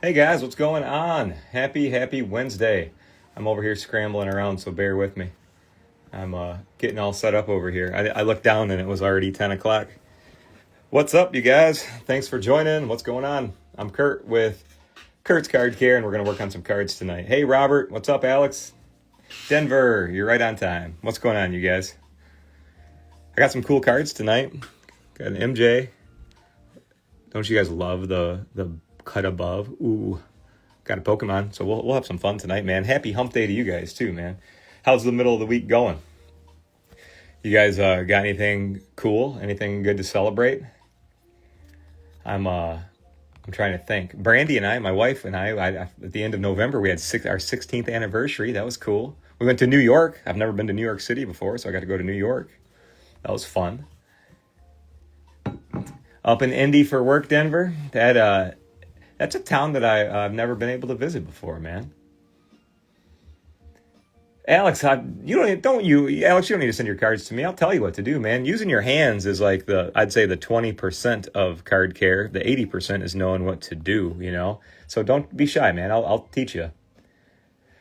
Hey guys, what's going on? Happy Wednesday. I'm over here scrambling around, so bear with me. I'm getting all set up over here. I looked down and it was already 10 o'clock. What's up, you guys? Thanks for joining. What's going on? I'm Kurt with Kurt's Card Care, and we're going to work on some cards tonight. Hey, Robert. What's up, Alex? Denver, you're right on time. What's going on, you guys? I got some cool cards tonight. Got an MJ. Don't you guys love the cut above? Ooh, got a Pokemon. So we'll have some fun tonight, man. Happy hump day to you guys too, man. How's the middle of the week going? You guys got anything cool? Anything good to celebrate? I'm trying to think. Brandy and I, my wife and I at the end of November, we had our 16th anniversary. That was cool. We went to New York. I've never been to New York City before, so I got to go to New York. That was fun. Up in Indy for work, Denver. That's a town that I've never been able to visit before, man. Alex, Alex, you don't need to send your cards to me. I'll tell you what to do, man. Using your hands is like I'd say the 20% of card care. The 80% is knowing what to do, you know? So don't be shy, man. I'll teach you.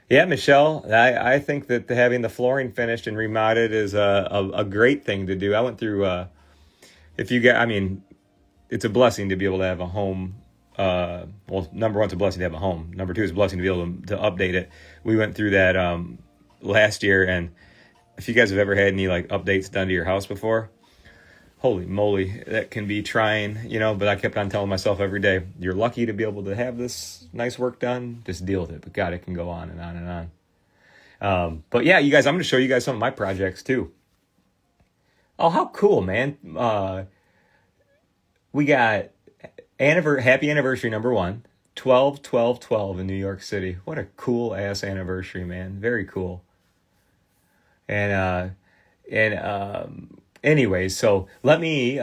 Yeah, Michelle, I think that having the flooring finished and remodded is a great thing to do. I went through, it's a blessing to be able to have a home. Well, number one, it's a blessing to have a home. Number two, it's a blessing to be able to update it. We went through that last year, and if you guys have ever had any like updates done to your house before, holy moly, that can be trying, you know. But I kept on telling myself every day, you're lucky to be able to have this nice work done. Just deal with it. But God, it can go on and on and on. But yeah, you guys, I'm going to show you guys some of my projects too. Oh, how cool, man. We got happy anniversary number 1, 12/12/12 in New York City. What a cool ass anniversary, man. Very cool. And anyways, so let me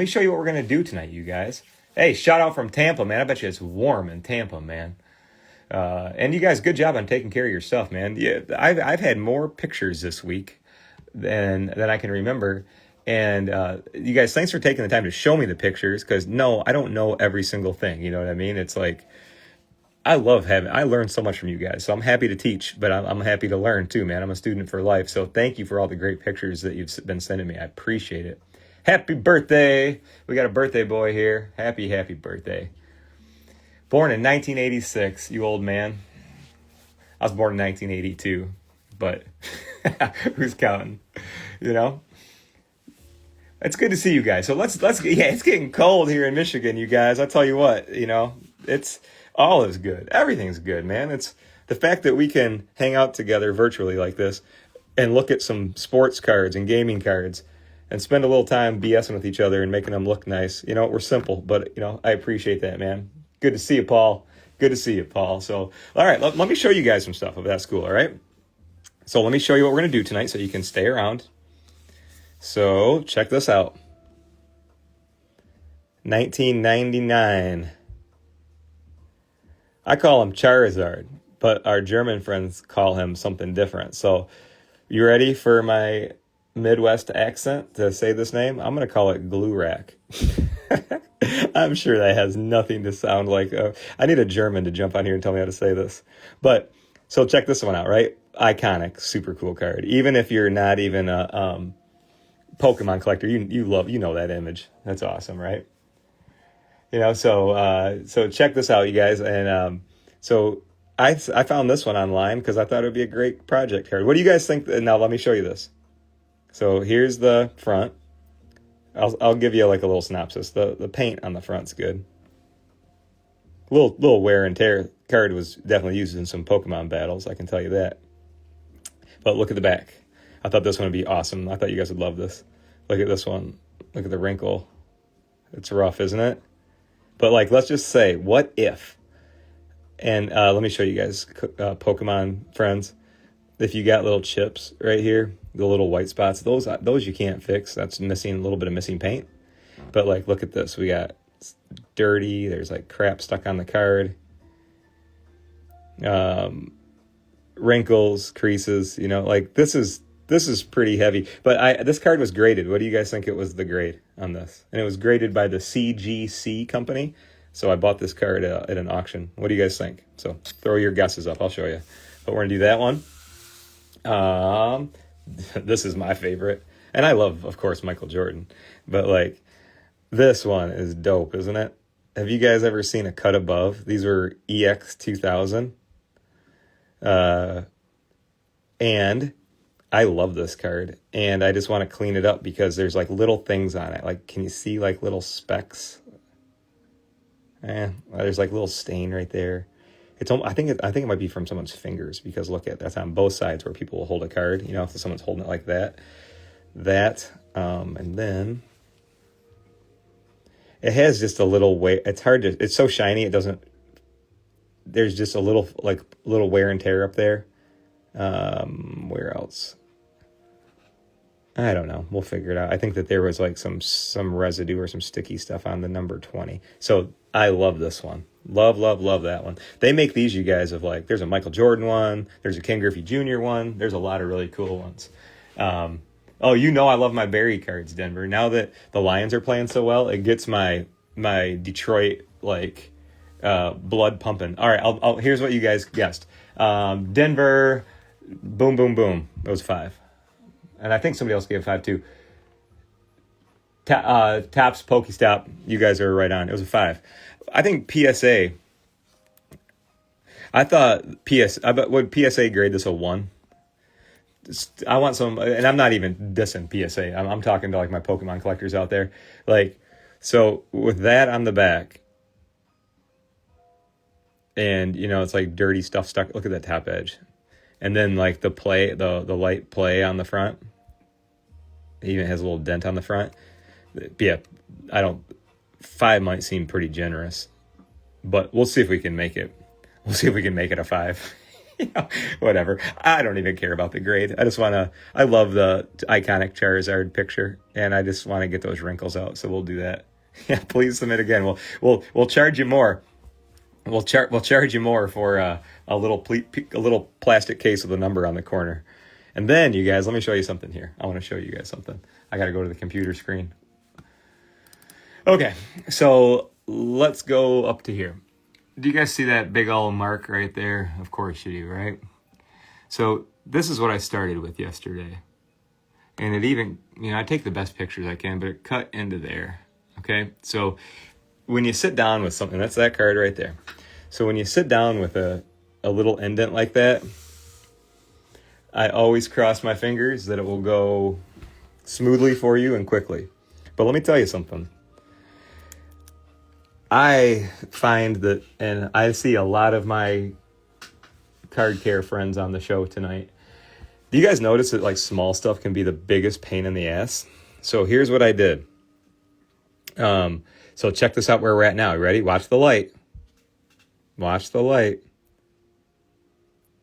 show you what we're gonna do tonight, you guys. Hey, shout out from Tampa, man. I bet you it's warm in Tampa, man. And you guys, good job on taking care of your stuff, man. Yeah, I've had more pictures this week than I can remember. And you guys, thanks for taking the time to show me the pictures, because no, I don't know every single thing. You know what I mean? It's like, I learn so much from you guys. So I'm happy to teach, but I'm happy to learn too, man. I'm a student for life. So thank you for all the great pictures that you've been sending me. I appreciate it. Happy birthday. We got a birthday boy here. Happy birthday. Born in 1986, you old man. I was born in 1982, but who's counting? You know? It's good to see you guys. So let's yeah, it's getting cold here in Michigan, you guys. I'll tell you what, you know, it's all is good. Everything's good, man. It's the fact that we can hang out together virtually like this and look at some sports cards and gaming cards and spend a little time BSing with each other and making them look nice. You know, we're simple, but you know, I appreciate that, man. Good to see you, Paul. Good to see you, Paul. So, all right, let me show you guys some stuff of that school, all right? So let me show you what we're going to do tonight so you can stay around. So check this out. 1999. I call him Charizard, but our German friends call him something different. So you ready for my Midwest accent to say this name? I'm going to call it Glue Rack. I'm sure that has nothing to sound like. I need a German to jump on here and tell me how to say this. But so check this one out, right? Iconic, super cool card. Even if you're not even a Pokemon collector, you know that image. That's awesome, right? You know, so check this out, you guys. And so I found this one online because I thought it would be a great project card. What do you guys think? Now let me show you this. So here's the front. I'll give you like a little synopsis. The paint on the front's good. Little wear and tear. Card was definitely used in some Pokemon battles, I can tell you that. But look at the back. I thought this one would be awesome. I thought you guys would love this. Look at this one. Look at the wrinkle. It's rough, isn't it? But like, let's just say, what if? And let me show you guys, Pokemon friends. If you got little chips right here, the little white spots, those you can't fix. That's missing a little bit of missing paint. But like, look at this. We got dirty. There's like crap stuck on the card. Wrinkles, creases. You know, like this is pretty heavy. But this card was graded. What do you guys think it was the grade on this? And it was graded by the CGC company. So I bought this card at an auction. What do you guys think? So throw your guesses up. I'll show you. But we're going to do that one. This is my favorite. And I love, of course, Michael Jordan. But, like, this one is dope, isn't it? Have you guys ever seen a cut above? These are EX 2000. And I love this card. And I just want to clean it up because there's, like, little things on it. Like, can you see, like, little specks? There's, like, little stain right there. I think it might be from someone's fingers because look at that's on both sides where people will hold a card. You know, if someone's holding it like that, and then it has just a little way. It's hard to. It's so shiny. It doesn't. There's just a little wear and tear up there. Where else? I don't know. We'll figure it out. I think that there was like some residue or some sticky stuff on the number 20. So I love this one. Love that one. They make these, you guys, of like, there's a Michael Jordan one. There's a Ken Griffey Jr. one. There's a lot of really cool ones. Oh, you know I love my Barry cards, Denver. Now that the Lions are playing so well, it gets my Detroit, like, blood pumping. All right, here's what you guys guessed. Denver, boom, boom, boom. It was 5. And I think somebody else gave 5 too. Tops, Pokestop, you guys are right on. It was a 5. I think PSA. Would PSA grade this a 1? I want some, and I'm not even dissing PSA. I'm talking to like my Pokemon collectors out there. Like, so with that on the back, and you know it's like dirty stuff stuck. Look at that top edge, and then like the light play on the front. It even has a little dent on the front. Yeah, 5 might seem pretty generous, but we'll see if we can make it. We'll see if we can make it a 5. You know, whatever. I don't even care about the grade. I love the iconic Charizard picture, and I just want to get those wrinkles out. So we'll do that. Yeah, please submit again. We'll charge you more. We'll charge you more for a little plastic case with a number on the corner. And then, you guys, let me show you something here. I want to show you guys something. I got to go to the computer screen. Okay, so let's go up to here. Do you guys see that big old mark right there? Of course you do, right? So this is what I started with yesterday. And it even, I take the best pictures I can, but it cut into there, okay? So when you sit down with something, that's that card right there. So when you sit down with a little indent like that, I always cross my fingers that it will go smoothly for you and quickly. But let me tell you something. I find that, and I see a lot of my card care friends on the show tonight. Do you guys notice that like small stuff can be the biggest pain in the ass? So here's what I did. So check this out where we're at now. You ready? Watch the light. Watch the light.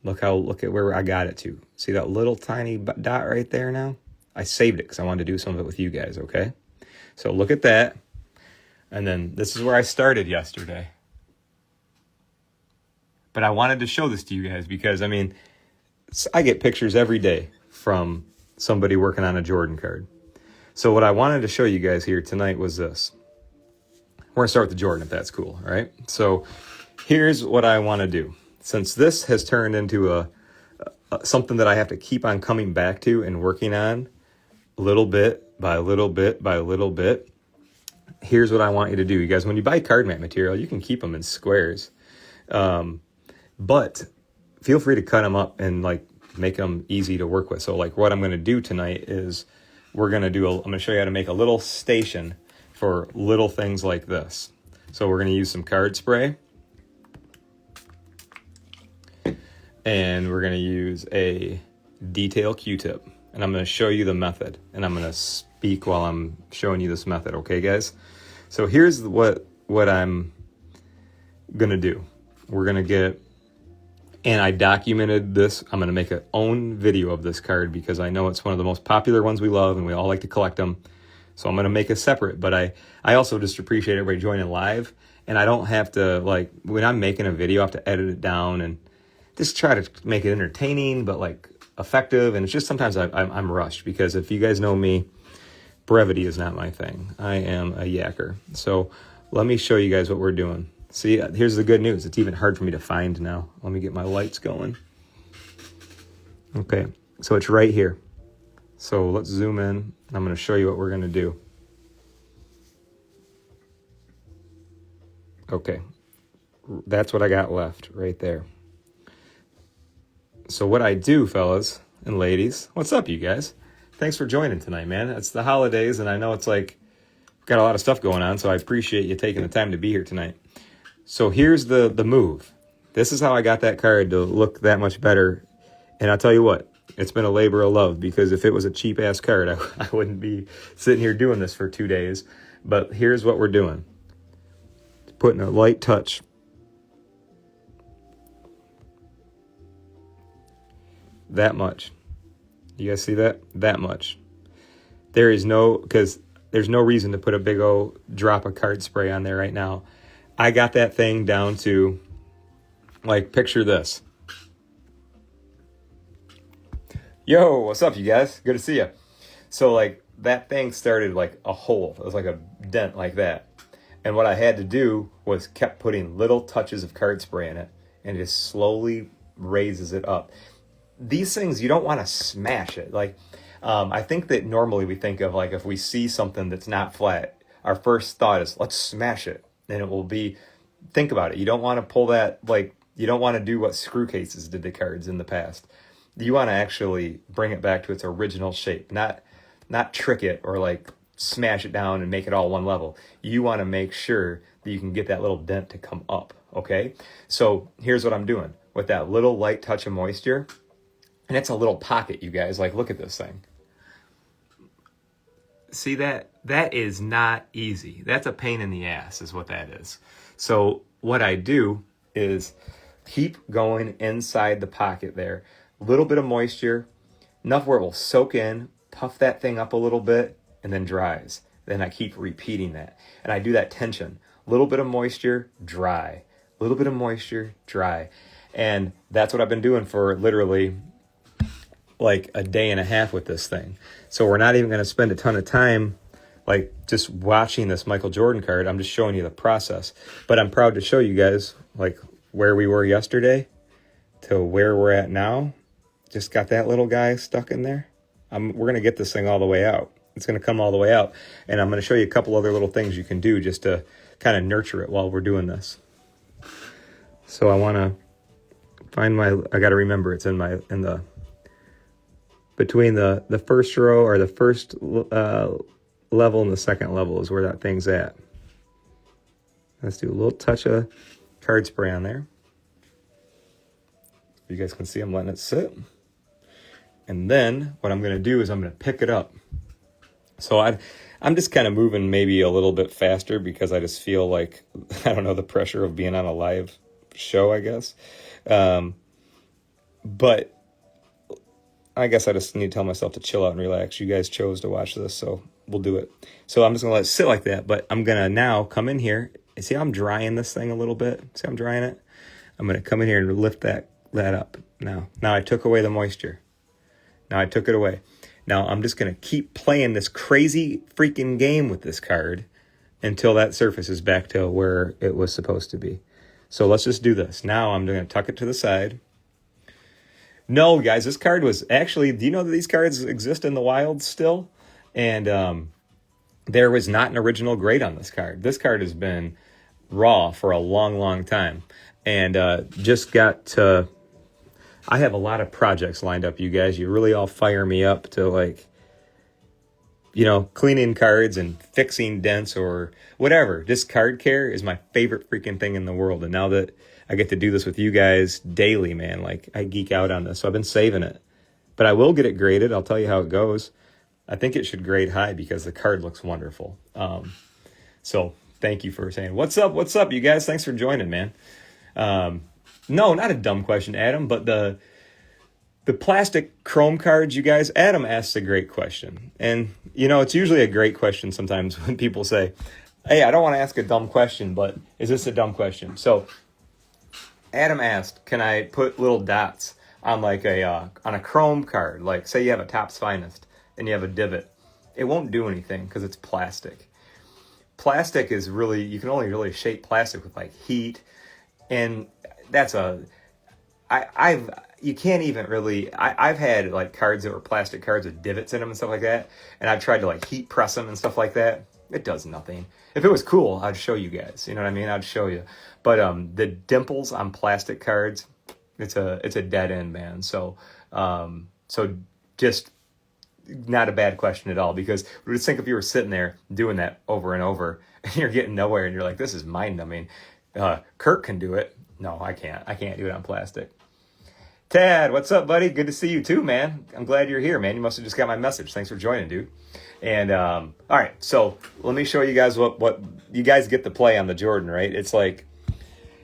Look at where I got it to. See that little tiny dot right there now? I saved it because I wanted to do some of it with you guys, okay? So look at that. And then this is where I started yesterday. But I wanted to show this to you guys because, I get pictures every day from somebody working on a Jordan card. So what I wanted to show you guys here tonight was this. We're going to start with the Jordan, if that's cool, all right? So here's what I want to do. Since this has turned into something that I have to keep on coming back to and working on little bit by little bit by little bit, here's what I want you to do. You guys, when you buy card mat material, you can keep them in squares. But feel free to cut them up and like make them easy to work with. So like what I'm going to do tonight is I'm going to show you how to make a little station for little things like this. So we're going to use some card spray. And we're going to use a detail Q-tip. And I'm going to show you the method. And I'm going to speak while I'm showing you this method. Okay, guys? So here's what I'm going to do. We're going to get... And I documented this. I'm going to make an own video of this card because I know it's one of the most popular ones we love and we all like to collect them. So I'm going to make a separate. But I also just appreciate everybody joining live. And I don't have to, like, when I'm making a video, I have to edit it down and just try to make it entertaining, but like effective. And it's just sometimes I'm rushed because if you guys know me, brevity is not my thing. I am a yacker. So let me show you guys what we're doing. See, here's the good news. It's even hard for me to find now. Let me get my lights going. Okay, so it's right here. So let's zoom in. I'm going to show you what we're going to do. Okay, that's what I got left right there. So what I do, fellas and ladies, what's up, you guys? Thanks for joining tonight, man. It's the holidays, and I know it's like got a lot of stuff going on, so I appreciate you taking the time to be here tonight. So here's the move. This is how I got that card to look that much better. And I'll tell you what, it's been a labor of love, because if it was a cheap-ass card, I wouldn't be sitting here doing this for 2 days. But here's what we're doing. Putting a light touch. That much. You guys see that? That much. There's no reason to put a big old drop of card spray on there right now. I got that thing down to, like, picture this. Yo, what's up, you guys? Good to see you. So, like, that thing started like a hole. It was like a dent like that. And what I had to do was kept putting little touches of card spray in it, and it just slowly raises it up. These things, you don't want to smash it. Like, I think that normally we think of, like, if we see something that's not flat, our first thought is, let's smash it. And it will be, think about it. You don't want to pull that, like, you don't want to do what screw cases did to cards in the past. You want to actually bring it back to its original shape, not trick it or, like, smash it down and make it all one level. You want to make sure that you can get that little dent to come up, okay? So here's what I'm doing. With that little light touch of moisture, and it's a little pocket, you guys. Like, look at this thing. See that? That is not easy. That's a pain in the ass is what that is. So what I do is keep going inside the pocket there. A little bit of moisture, enough where it will soak in, puff that thing up a little bit, and then dries. Then I keep repeating that. And I do that tension. A little bit of moisture, dry. A little bit of moisture, dry. And that's what I've been doing for literally like a day and a half with this thing. So we're not even going to spend a ton of time like just watching this Michael Jordan card. I'm just showing you the process. But I'm proud to show you guys like where we were yesterday to where we're at now. Just got that little guy stuck in there. We're going to get this thing all the way out. It's going to come all the way out. And I'm going to show you a couple other little things you can do just to kind of nurture it while we're doing this. So I want to find I got to remember it's between the first row or the first level and the second level is where that thing's at. Let's do a little touch of card spray on there. You guys can see I'm letting it sit. And then what I'm going to do is I'm going to pick it up. So I'm just kind of moving maybe a little bit faster because I just feel like, I don't know, the pressure of being on a live show, I guess. But I guess I just need to tell myself to chill out and relax. You guys chose to watch this, so we'll do it. So I'm just going to let it sit like that, but I'm going to now come in here. See how I'm drying this thing a little bit? See how I'm drying it? I'm going to come in here and lift that up now. Now I took away the moisture. Now I took it away. Now I'm just going to keep playing this crazy freaking game with this card until that surface is back to where it was supposed to be. So let's just do this. Now I'm going to tuck it to the side. No, guys, this card was actually, do you know that these cards exist in the wild still? And there was not an original grade on this card. This card has been raw for a long, long time. And just got to, I have a lot of projects lined up, you guys. You really all fire me up to, like, you know, cleaning cards and fixing dents or whatever. Just card care is my favorite freaking thing in the world. And now that I get to do this with you guys daily, man, like, I geek out on this. So I've been saving it. But I will get it graded. I'll tell you how it goes. I think it should grade high because the card looks wonderful. So thank you for saying, what's up, you guys? Thanks for joining, man. No, not a dumb question, Adam, but the plastic chrome cards, you guys, Adam asks a great question. And, you know, it's usually a great question sometimes when people say, hey, I don't want to ask a dumb question, but is this a dumb question? So Adam asked, can I put little dots on like on a chrome card? Like, say you have a Topps Finest and you have a divot. It won't do anything because it's plastic. plastic is really, you can only really shape plastic with like heat, and that's a, you can't even really, I've had like cards that were plastic cards with divots in them and stuff like that, and I've tried to like heat press them and stuff like that. It does nothing. If it was cool, I'd show you guys, you know what I mean? I'd show you. But the dimples on plastic cards, it's a dead end, man. So just not a bad question at all, because just think if you were sitting there doing that over and over and you're getting nowhere and you're like, this is mind numbing. Kurt can do it. No, I can't. I can't do it on plastic. Tad, what's up, buddy? Good to see you too, man. I'm glad you're here, man. You must have just got my message. Thanks for joining, dude. And all right, so let me show you guys what you guys get to play on the Jordan, right? It's like,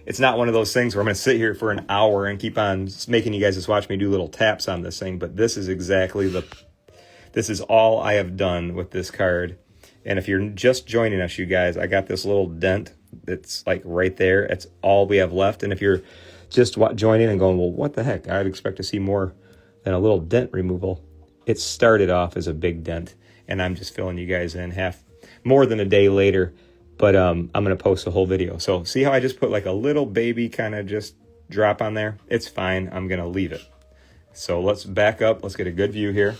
it's not one of those things where I'm going to sit here for an hour and keep on making you guys just watch me do little taps on this thing. But this is exactly this is all I have done with this card. And if you're just joining us, you guys, I got this little dent that's like right there. It's all we have left. And if you're just joining and going, well, what the heck? I'd expect to see more than a little dent removal. It started off as a big dent, and I'm just filling you guys in more than a day later. But I'm going to post a whole video. So see how I just put like a little baby kind of just drop on there? It's fine. I'm going to leave it. So let's back up. Let's get a good view here.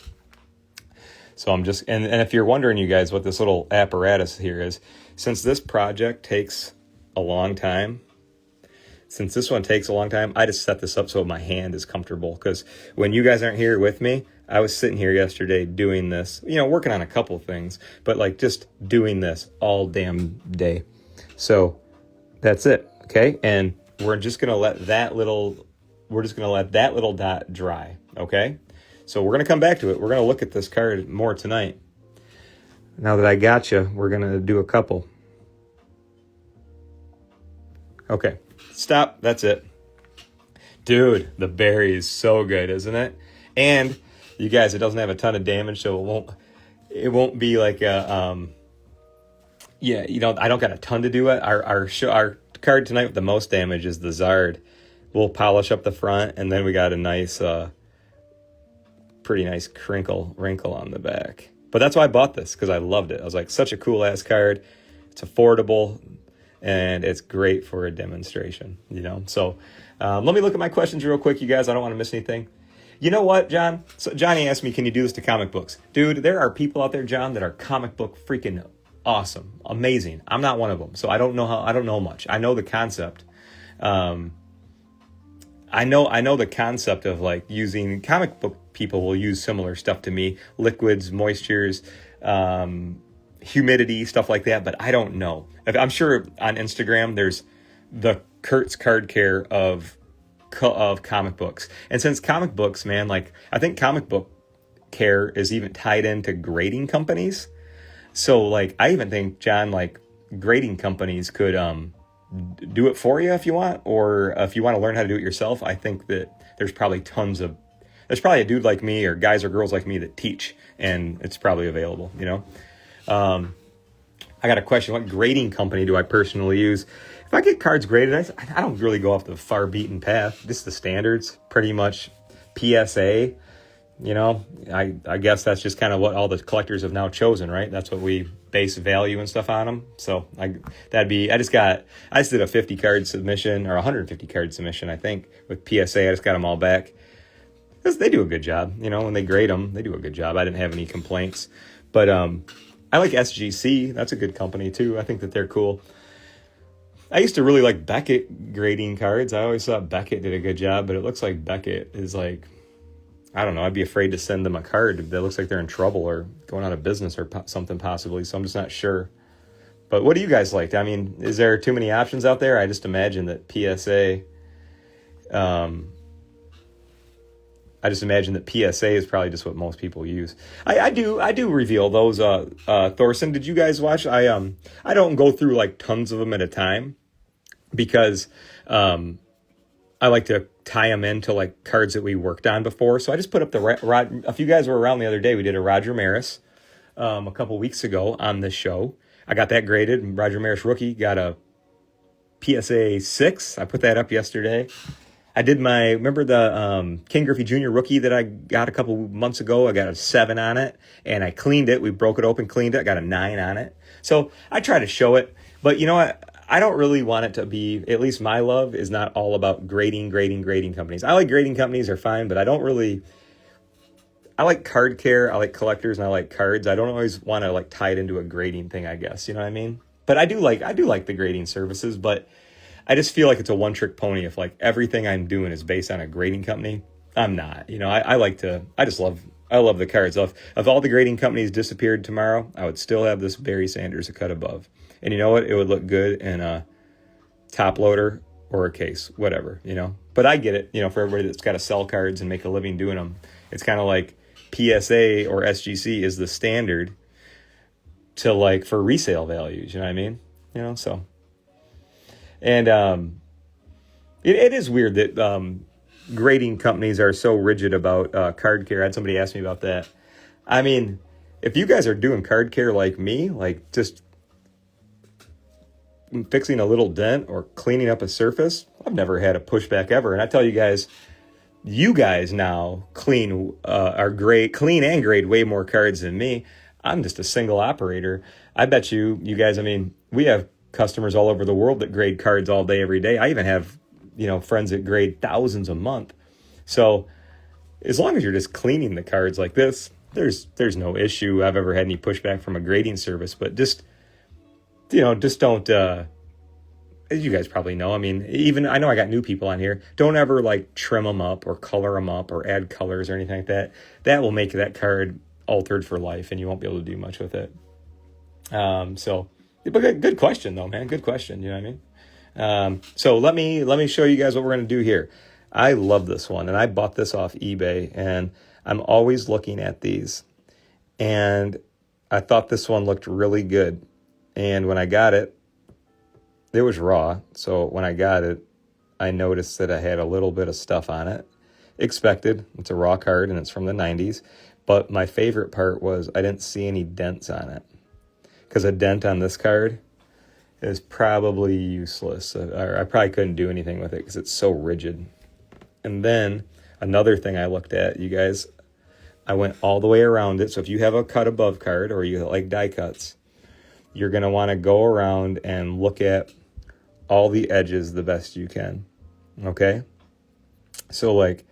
So I'm just, and if you're wondering, you guys, what this little apparatus here is, since this project takes a long time, I just set this up so my hand is comfortable. Because when you guys aren't here with me, I was sitting here yesterday doing this, working on a couple things, but like just doing this all damn day. So that's it. Okay. And we're just going to let that little dot dry. Okay. So we're going to come back to it. We're going to look at this card more tonight. Now that I got you, we're going to do a couple. Okay. Stop. That's it. Dude, the berry is so good, isn't it? And you guys, it doesn't have a ton of damage, so it won't be like a I don't got a ton to do it. Our card tonight with the most damage is the Zard. We'll polish up the front, and then we got a nice pretty nice wrinkle on the back. But that's why I bought this, because I loved it. I was like, such a cool ass card. It's affordable, and it's great for a demonstration, So let me look at my questions real quick, you guys. I don't want to miss anything. You know what, John? So Johnny asked me, can you do this to comic books? Dude, there are people out there, John, that are comic book freaking awesome, amazing. I'm not one of them, so I don't know much. I know the concept. I know the concept of like using comic book people will use similar stuff to me, liquids, moistures, humidity, stuff like that. But I don't know. I'm sure on Instagram there's the Kurt's Card Care of comic books, and since comic books, man, like I think comic book care is even tied into grading companies. So like I even think, John, like grading companies could do it for you if you want, or if you want to learn how to do it yourself. I think that there's probably a dude like me or guys or girls like me that teach, and it's probably available, I got a question. What grading company do I personally use? If I get cards graded, I don't really go off the far beaten path. Just the standards, pretty much. PSA, I guess that's just kind of what all the collectors have now chosen, right? That's what we base value and stuff on them. So I just did a 50 card submission or 150 card submission, I think, with PSA. I just got them all back. They do a good job, when they grade them, they do a good job. I didn't have any complaints, but I like SGC. That's a good company too. I think that they're cool. I used to really like Beckett grading cards. I always thought Beckett did a good job, but it looks like Beckett is like, I don't know, I'd be afraid to send them a card that looks like they're in trouble or going out of business or something possibly, so I'm just not sure. But what do you guys like? I mean, is there too many options out there? I just imagine that PSA is probably just what most people use. I do reveal those. Thorson, did you guys watch? I don't go through like tons of them at a time, because I like to tie them into like cards that we worked on before. So I just put up if you guys were around the other day, we did a Roger Maris a couple weeks ago on this show. I got that graded. Roger Maris rookie got a PSA 6. I put that up yesterday. I did remember the King Griffey Jr. rookie that I got a couple months ago? I got a 7 on it, and I cleaned it. We broke it open, cleaned it. I got a 9 on it. So I try to show it. But you know what? I don't really want it to be, at least my love is not all about grading companies. I like grading companies, are fine, but I don't really, I like card care, I like collectors, and I like cards. I don't always want to like tie it into a grading thing, I guess. You know what I mean? But I do like the grading services, but I just feel like it's a one-trick pony if like everything I'm doing is based on a grading company. I'm not. You know, I love the cards. If all the grading companies disappeared tomorrow, I would still have this Barry Sanders a cut above. And you know what? It would look good in a top loader or a case, whatever, you know. But I get it, you know, for everybody that's got to sell cards and make a living doing them. It's kind of like PSA or SGC is the standard to like for resale values, you know what I mean? You know, so. And it is weird that grading companies are so rigid about card care. I had somebody ask me about that. I mean, if you guys are doing card care like me, like just fixing a little dent or cleaning up a surface, I've never had a pushback ever. And I tell you guys now clean and grade way more cards than me. I'm just a single operator. I bet you guys, I mean, we have customers all over the world that grade cards all day, every day. I even have, you know, friends that grade thousands a month. So as long as you're just cleaning the cards like this, there's no issue I've ever had any pushback from a grading service. But just, you know, just don't, as you guys probably know, I mean, even, I know I got new people on here. Don't ever like trim them up or color them up or add colors or anything like that. That will make that card altered for life and you won't be able to do much with it. But good question though, man. Good question. You know what I mean? So let me show you guys what we're going to do here. I love this one and I bought this off eBay and I'm always looking at these and I thought this one looked really good. And when I got it, it was raw. So when I got it, I noticed that I had a little bit of stuff on it. Expected. It's a raw card and it's from the 90s. But my favorite part was I didn't see any dents on it. Because a dent on this card is probably useless. Or I probably couldn't do anything with it because it's so rigid. And then another thing I looked at, you guys, I went all the way around it. So if you have a cut above card or you like die cuts, you're going to want to go around and look at all the edges the best you can. Okay? So like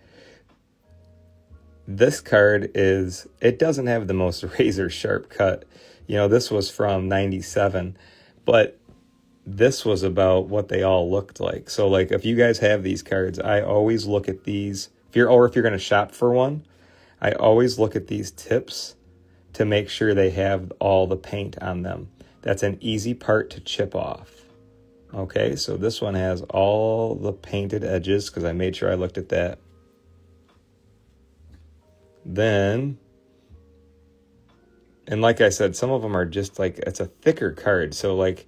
this card it doesn't have the most razor sharp cut. You know, this was from 97, but this was about what they all looked like. So like if you guys have these cards, I always look at these. If you're going to shop for one, I always look at these tips to make sure they have all the paint on them. That's an easy part to chip off. Okay, so this one has all the painted edges because I made sure I looked at that. Then, and like I said, some of them are just like, it's a thicker card. So like,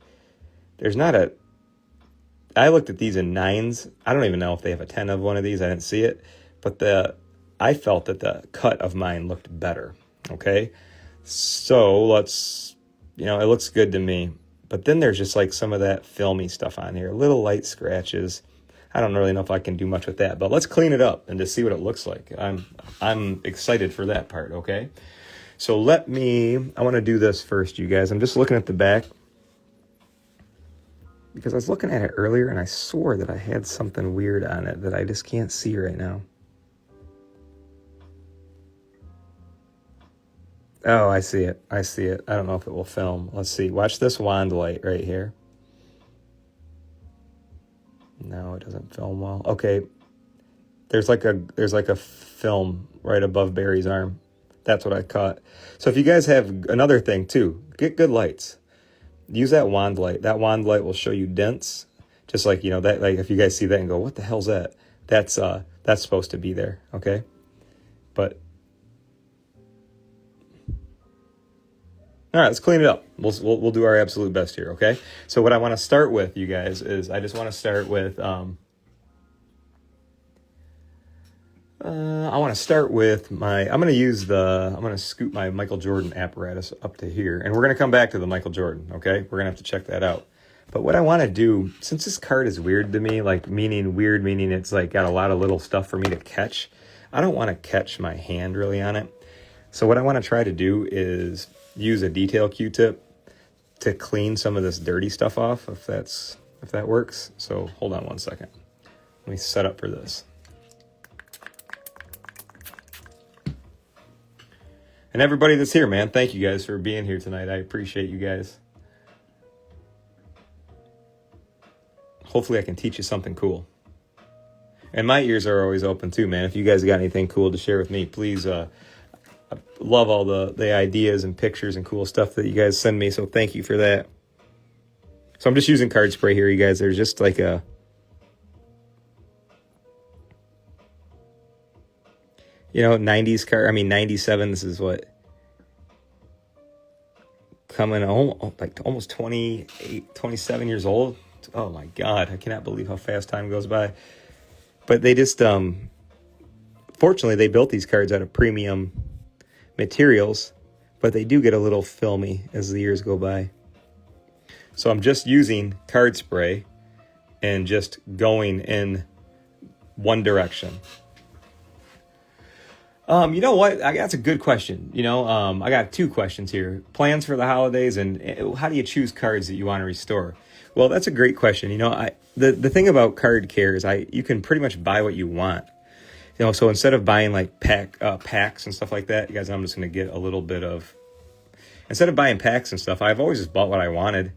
I looked at these in 9s. I don't even know if they have a 10 of one of these. I didn't see it. But I felt that the cut of mine looked better. Okay, so it looks good to me. But then there's just like some of that filmy stuff on here, little light scratches. I don't really know if I can do much with that, but let's clean it up and just see what it looks like. I'm excited for that part, okay? So I want to do this first, you guys. I'm just looking at the back because I was looking at it earlier and I swore that I had something weird on it that I just can't see right now. Oh, I see it. I don't know if it will film. Let's see. Watch this wand light right here. No, it doesn't film well. Okay. There's like a film right above Barry's arm. That's what I caught. So if you guys have another thing too, get good lights. Use that wand light. That wand light will show you dents. Just like, that, like if you guys see that and go, what the hell's that? That's supposed to be there. Okay. But all right, let's clean it up. We'll do our absolute best here, okay? So what I want to start with, you guys, is I just want to start with I'm going to scoot my Michael Jordan apparatus up to here, and we're going to come back to the Michael Jordan, okay? We're going to have to check that out. But what I want to do, since this card is weird to me, like weird meaning it's like got a lot of little stuff for me to catch, I don't want to catch my hand really on it. So what I want to try to do is use a detail Q-tip to clean some of this dirty stuff off, if that works. So hold on one second. Let me set up for this. And everybody that's here, man, thank you guys for being here tonight. I appreciate you guys. Hopefully I can teach you something cool. And my ears are always open too, man. If you guys got anything cool to share with me, please. I love all the ideas and pictures and cool stuff that you guys send me, so thank you for that. So I'm just using card spray here, you guys. There's just like a... You know, 90s card, 97, this is what? Coming almost 28, 27 years old. Oh my God, I cannot believe how fast time goes by. But they just, fortunately, they built these cards out of premium materials, but they do get a little filmy as the years go by. So I'm just using card spray and just going in one direction. You know what? That's a good question. I got two questions here. Plans for the holidays and how do you choose cards that you want to restore? Well, that's a great question. The thing about card care is you can pretty much buy what you want. So instead of buying like packs and stuff like that, you guys, I'm just going to get a little bit of... Instead of buying packs and stuff, I've always just bought what I wanted.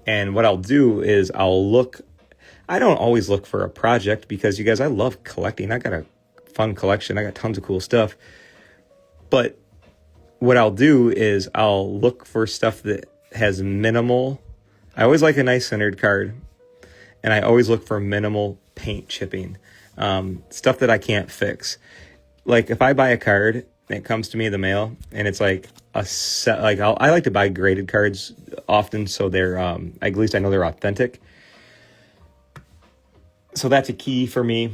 And what I'll do is I don't always look for a project because, you guys, I love collecting. I got a fun collection. I got tons of cool stuff. But what I'll do is I'll look for stuff that has minimal... I always like a nice centered card. And I always look for minimal paint chipping. Stuff that I can't fix. Like if I buy a card and it comes to me in the mail and it's like a set, like I like to buy graded cards often so they're at least I know they're authentic. So that's a key for me.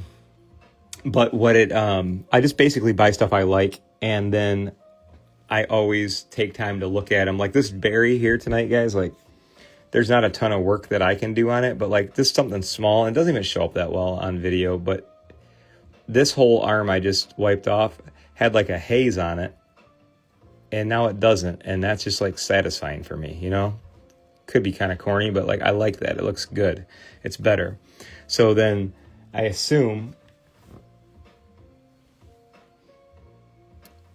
But I just basically buy stuff I like, and then I always take time to look at them. Like this berry here tonight, guys, like there's not a ton of work that I can do on it, but like this is something small and it doesn't even show up that well on video, but this whole arm I just wiped off had like a haze on it, and now it doesn't, and that's just like satisfying for me, Could be kind of corny, but like I like that. It looks good. It's better. So then I assume...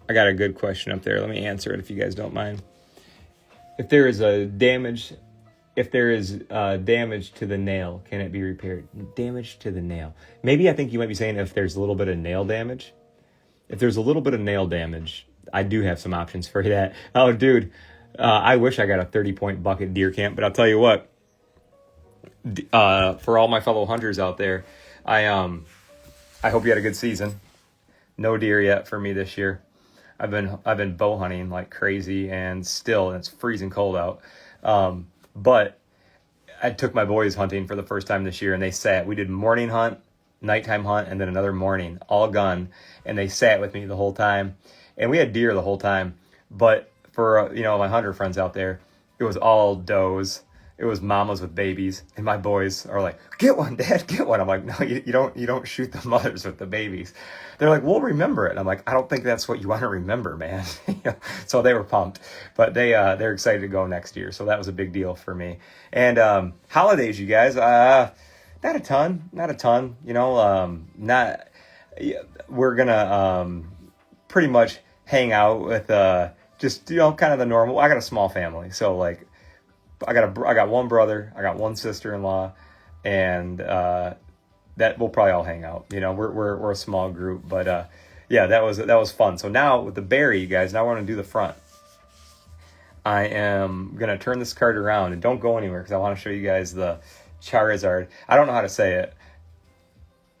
I got a good question up there. Let me answer it if you guys don't mind. If there is damage to the nail, can it be repaired? Damage to the nail. Maybe I think you might be saying if there's a little bit of nail damage. If there's a little bit of nail damage, I do have some options for that. Oh, dude, I wish I got a 30-point bucket deer camp, but I'll tell you what. For all my fellow hunters out there, I hope you had a good season. No deer yet for me this year. I've been bow hunting like crazy, and it's freezing cold out. But I took my boys hunting for the first time this year, and we did morning hunt, nighttime hunt, and then another morning, all gun. And they sat with me the whole time, and we had deer the whole time. But for, my hunter friends out there, it was all does. It was mamas with babies, and my boys are like, "Get one, Dad, get one." I'm like, "No, you don't shoot the mothers with the babies." They're like, "We'll remember it." And I'm like, "I don't think that's what you want to remember, man." So they were pumped, but they're excited to go next year. So that was a big deal for me. And holidays, you guys, not a ton. We're gonna pretty much hang out with just kind of the normal. I got a small family, so like. I got one brother, I got one sister-in-law, and that we'll probably all hang out. We're a small group, but yeah, that was fun. So now with the berry, you guys, now I want to do the front. I am gonna turn this card around, and don't go anywhere because I want to show you guys the Charizard. I don't know how to say it.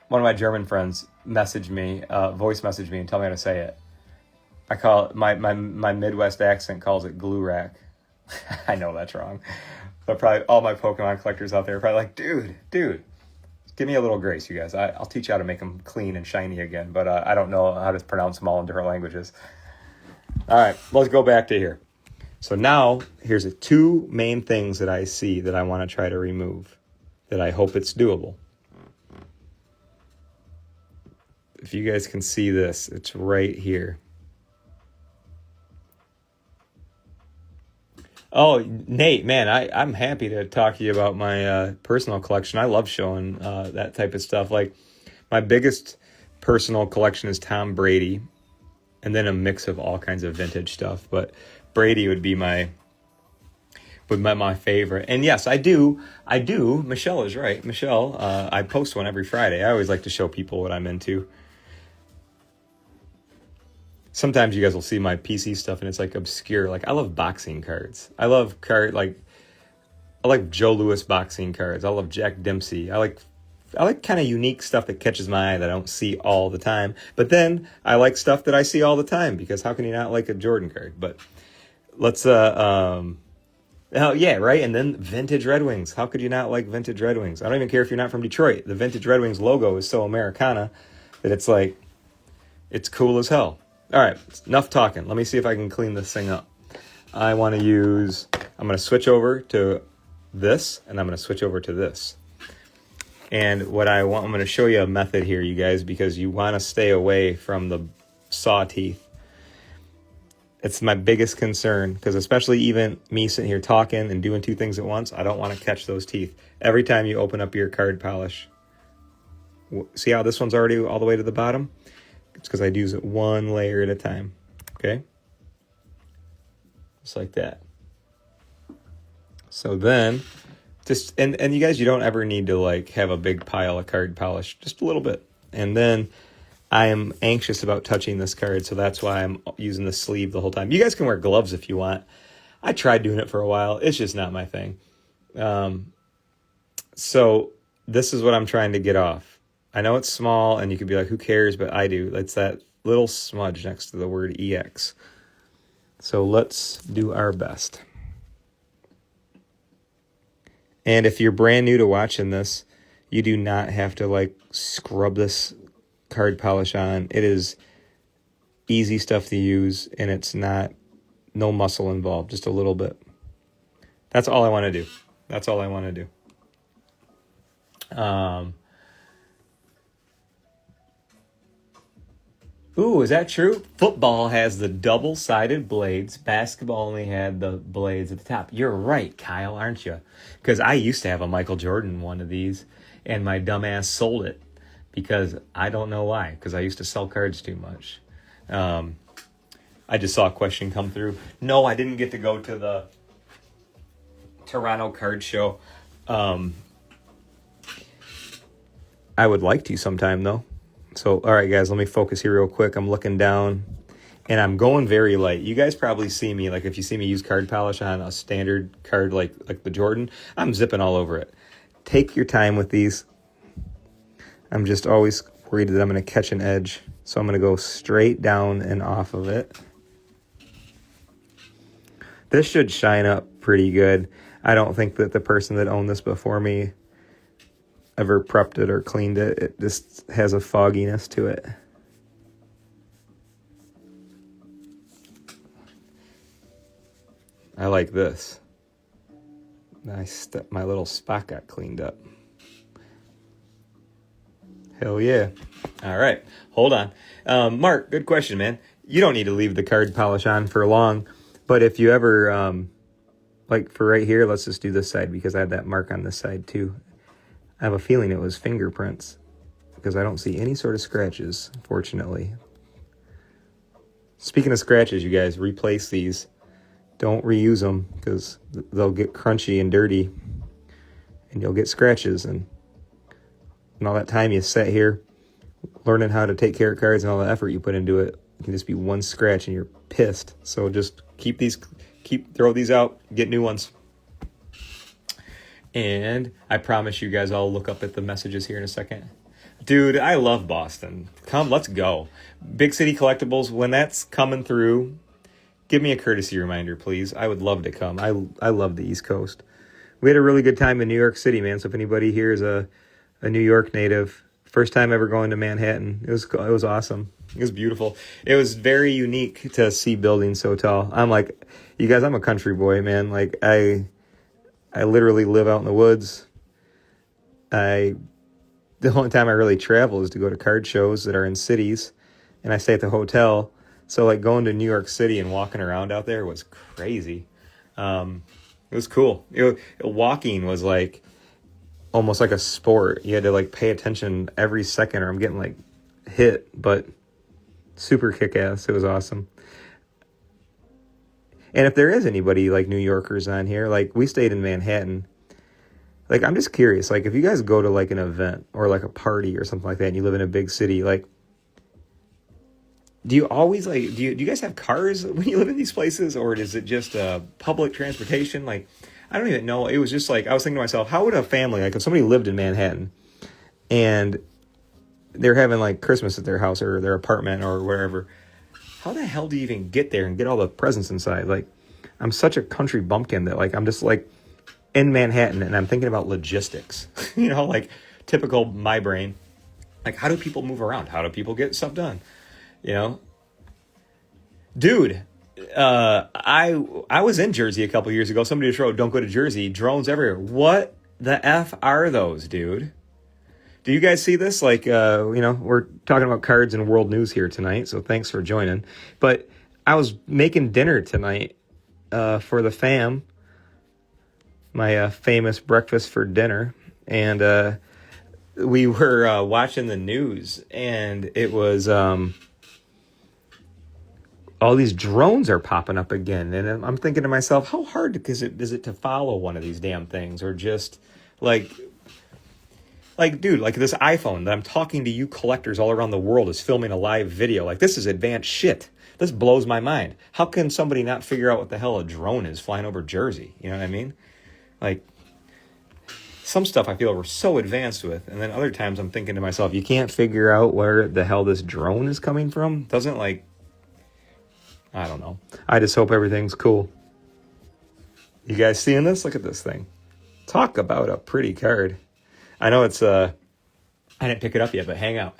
One of my German friends voice messaged me and tell me how to say it. I call it my Midwest accent calls it glue rack. I know that's wrong, but probably all my Pokemon collectors out there are probably like, dude, give me a little grace, you guys. I'll teach you how to make them clean and shiny again, but I don't know how to pronounce them all in different languages. All right, let's go back to here. So now here's the two main things that I see that I want to try to remove, that I hope it's doable. If you guys can see this, it's right here. Oh, Nate, man, I'm happy to talk to you about my personal collection. I love showing that type of stuff. Like, my biggest personal collection is Tom Brady, and then a mix of all kinds of vintage stuff. But Brady would be my favorite. And yes, I do. Michelle is right. Michelle, I post one every Friday. I always like to show people what I'm into. Sometimes you guys will see my PC stuff and it's like obscure. Like, I love boxing cards. I like Joe Louis boxing cards. I love Jack Dempsey. I like kind of unique stuff that catches my eye that I don't see all the time. But then I like stuff that I see all the time, because how can you not like a Jordan card? But let's oh yeah, right. And then vintage Red Wings. How could you not like vintage Red Wings? I don't even care if you're not from Detroit. The vintage Red Wings logo is so Americana that it's like, it's cool as hell. All right, enough talking. Let me see if I can clean this thing up. I'm going to switch over to this, and I'm going to switch over to this. And I'm going to show you a method here, you guys, because you want to stay away from the saw teeth. It's my biggest concern, because especially even me sitting here talking and doing two things at once, I don't want to catch those teeth. Every time you open up your card polish, see how this one's already all the way to the bottom? It's because I use it one layer at a time, okay? Just like that. So then, and you guys, you don't ever need to like have a big pile of card polish, just a little bit. And then I am anxious about touching this card, so that's why I'm using the sleeve the whole time. You guys can wear gloves if you want. I tried doing it for a while. It's just not my thing. So this is what I'm trying to get off. I know it's small, and you could be like, who cares? But I do. It's that little smudge next to the word EX. So let's do our best. And if you're brand new to watching this, you do not have to like scrub this card polish on. It is easy stuff to use, and it's no muscle involved, just a little bit. That's all I want to do. That's all I want to do. Ooh, is that true? Football has the double-sided blades. Basketball only had the blades at the top. You're right, Kyle, aren't you? Because I used to have a Michael Jordan one of these, and my dumbass sold it because I don't know why, because I used to sell cards too much. I just saw a question come through. No, I didn't get to go to the Toronto card show. I would like to sometime, though. So, all right, guys, let me focus here real quick. I'm looking down, and I'm going very light. You guys probably see me, like if you see me use card polish on a standard card like the Jordan, I'm zipping all over it. Take your time with these. I'm just always worried that I'm going to catch an edge. So I'm going to go straight down and off of it. This should shine up pretty good. I don't think that the person that owned this before me ever prepped it or cleaned it. It just has a fogginess to it. I like this. My little spot got cleaned up. Hell yeah. All right. Hold on. Mark, good question, man. You don't need to leave the card polish on for long, but if you ever, like for right here, let's just do this side because I had that mark on this side too. I have a feeling it was fingerprints because I don't see any sort of scratches, fortunately. Speaking of scratches, you guys, replace these. Don't reuse them because they'll get crunchy and dirty and you'll get scratches. And all that time you sat here learning how to take care of cards and all the effort you put into it, it can just be one scratch and you're pissed. So just throw these out, get new ones. And I promise you guys I'll look up at the messages here in a second. Dude, I love Boston. Come, let's go. Big City Collectibles, when that's coming through, give me a courtesy reminder, please. I would love to come. I love the East Coast. We had a really good time in New York City, man. So if anybody here is a New York native, first time ever going to Manhattan, it was awesome. It was beautiful. It was very unique to see buildings so tall. I'm like, you guys, I'm a country boy, man. Like I literally live out in the woods. The only time I really travel is to go to card shows that are in cities, and I stay at the hotel. So like going to New York City and walking around out there was crazy. It was cool. Walking was like almost like a sport. You had to like pay attention every second, or I'm getting like hit. But super kick-ass. It was awesome. And if there is anybody like New Yorkers on here, like we stayed in Manhattan. Like I'm just curious, like if you guys go to like an event or like a party or something like that and you live in a big city, like do you always like do you guys have cars when you live in these places, or is it just public transportation? Like I don't even know. It was just like I was thinking to myself, how would a family, like if somebody lived in Manhattan and they're having like Christmas at their house or their apartment or wherever, how the hell do you even get there and get all the presents inside? Like I'm such a country bumpkin that like I'm just like in Manhattan and I'm thinking about logistics, like typical my brain. Like how do people move around? How do people get stuff done? Dude, I was in Jersey a couple years ago. Somebody just wrote, "Don't go to Jersey. Drones everywhere." What the F are those, dude? Do you guys see this? Like, we're talking about cards and world news here tonight, so thanks for joining. But I was making dinner tonight for the fam, my famous breakfast for dinner, and we were watching the news, and it was all these drones are popping up again, and I'm thinking to myself, how hard is it to follow one of these damn things, or just like dude, like this iPhone that I'm talking to you collectors all around the world is filming a live video. Like this is advanced shit. This blows my mind. How can somebody not figure out what the hell a drone is flying over Jersey? You know what I mean? Like some stuff I feel we're so advanced with, and then other times I'm thinking to myself, you can't figure out where the hell this drone is coming from? Doesn't I don't know. I just hope everything's cool. You guys seeing this? Look at this thing. Talk about a pretty card. I know it's I didn't pick it up yet, but hang out.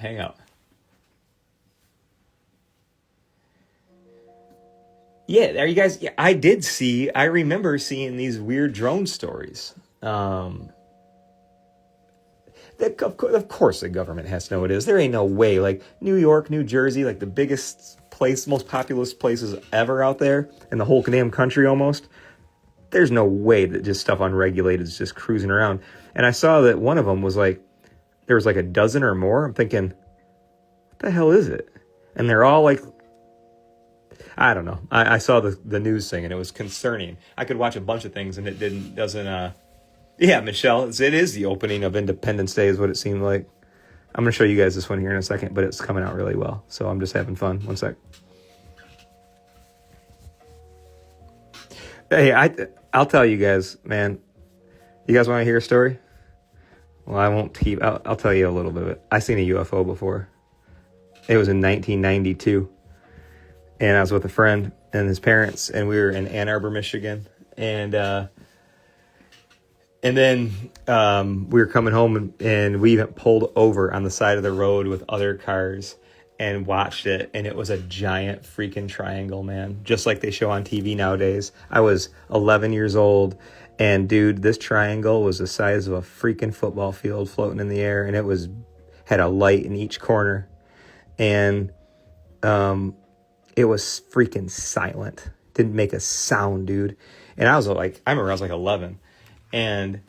Yeah, there you guys. Yeah, I remember seeing these weird drone stories. Of course the government has to know what it is. There ain't no way. Like New York, New Jersey, like the biggest place, most populous places ever out there in the whole damn country almost. There's no way that just stuff unregulated is just cruising around. And I saw that one of them was like, there was like a dozen or more. I'm thinking, what the hell is it? And they're all like, I don't know. I saw the news thing and it was concerning. I could watch a bunch of things and it doesn't. Yeah, Michelle, it is the opening of Independence Day is what it seemed like. I'm going to show you guys this one here in a second, but it's coming out really well. So I'm just having fun. One sec. Hey, I'll tell you guys, man. You guys want to hear a story? Well, I won't keep. I'll tell you a little bit of it. I seen a UFO before. It was in 1992, and I was with a friend and his parents, and we were in Ann Arbor, Michigan, and then we were coming home, and we even pulled over on the side of the road with other cars and watched it, and it was a giant freaking triangle, man, just like they show on TV nowadays. I was 11 years old, and dude, this triangle was the size of a freaking football field floating in the air, and it had a light in each corner, and it was freaking silent. Didn't make a sound, dude. And I remember I was like 11, and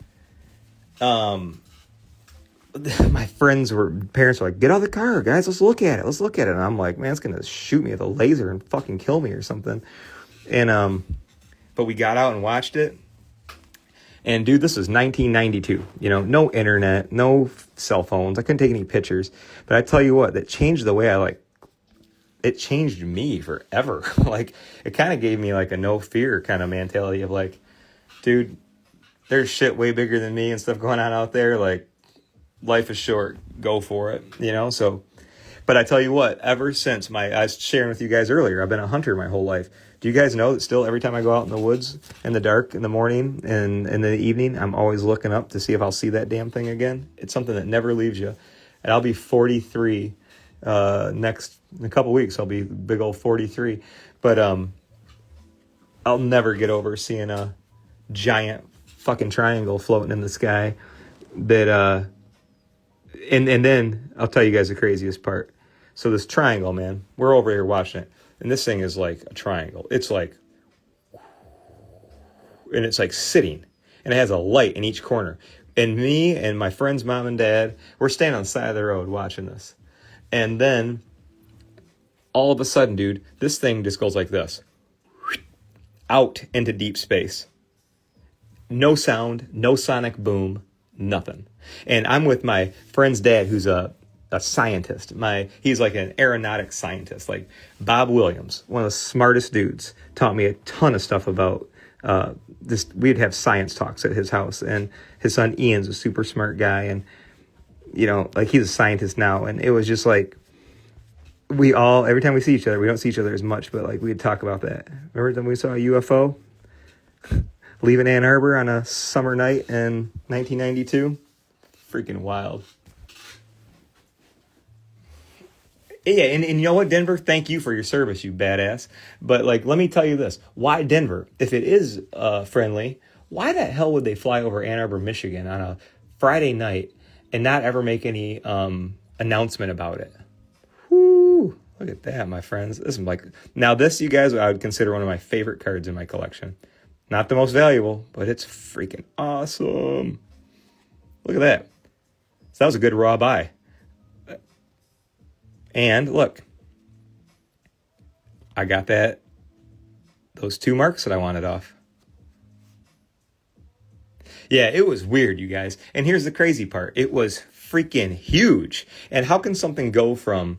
my parents were like, get out of the car, guys, let's look at it. And I'm like, man, it's gonna shoot me with a laser and fucking kill me or something. And but we got out and watched it. And dude, this was 1992. No internet, no cell phones. I couldn't take any pictures. But I tell you what, that changed the way it changed me forever. Like, it kind of gave me like a no fear kind of mentality of like, dude, there's shit way bigger than me and stuff going on out there. Like, life is short. Go for it, So, but I tell you what, ever since I was sharing with you guys earlier, I've been a hunter my whole life. Do you guys know that still every time I go out in the woods in the dark in the morning and in the evening, I'm always looking up to see if I'll see that damn thing again? It's something that never leaves you. And I'll be 43 Next, in a couple weeks, I'll be big old 43. But I'll never get over seeing a giant fucking triangle floating in the sky. That and then I'll tell you guys the craziest part. So this triangle, man, we're over here watching it, and this thing is like a triangle. It's like, and it's like sitting, and it has a light in each corner. And me and my friend's mom and dad, we're standing on the side of the road watching this. And then all of a sudden, dude, this thing just goes like this. Out into deep space. No sound, no sonic boom, nothing. And I'm with my friend's dad, who's a scientist. He's like an aeronautic scientist, like Bob Williams, one of the smartest dudes. Taught me a ton of stuff about this. We'd have science talks at his house, and his son Ian's a super smart guy, and like he's a scientist now. And it was just like every time we see each other, we don't see each other as much, but like we'd talk about that. Remember when we saw a UFO leaving Ann Arbor on a summer night in 1992? Freaking wild. Yeah, and you know what, Denver? Thank you for your service, you badass. But like, let me tell you this: why Denver? If it is friendly, why the hell would they fly over Ann Arbor, Michigan, on a Friday night and not ever make any announcement about it? Whoo! Look at that, my friends. This is like, now this, you guys, I would consider one of my favorite cards in my collection. Not the most valuable, but it's freaking awesome. Look at that. So that was a good raw buy. And look, I got those 2 marks that I wanted off. Yeah, it was weird, you guys. And here's the crazy part. It was freaking huge. And how can something go from,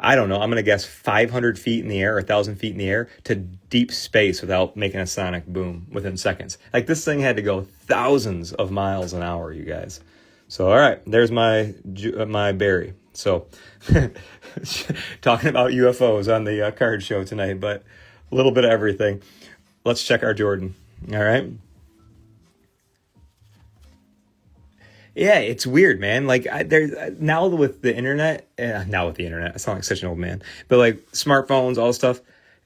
I don't know, I'm going to guess 500 feet in the air, 1,000 feet in the air, to deep space without making a sonic boom within seconds? Like, this thing had to go thousands of miles an hour, you guys. So, all right, there's my berry. So, talking about UFOs on the card show tonight, but a little bit of everything. Let's check our Jordan. All right. Yeah, it's weird, man. Like, now with the internet, I sound like such an old man, but like smartphones, all this stuff,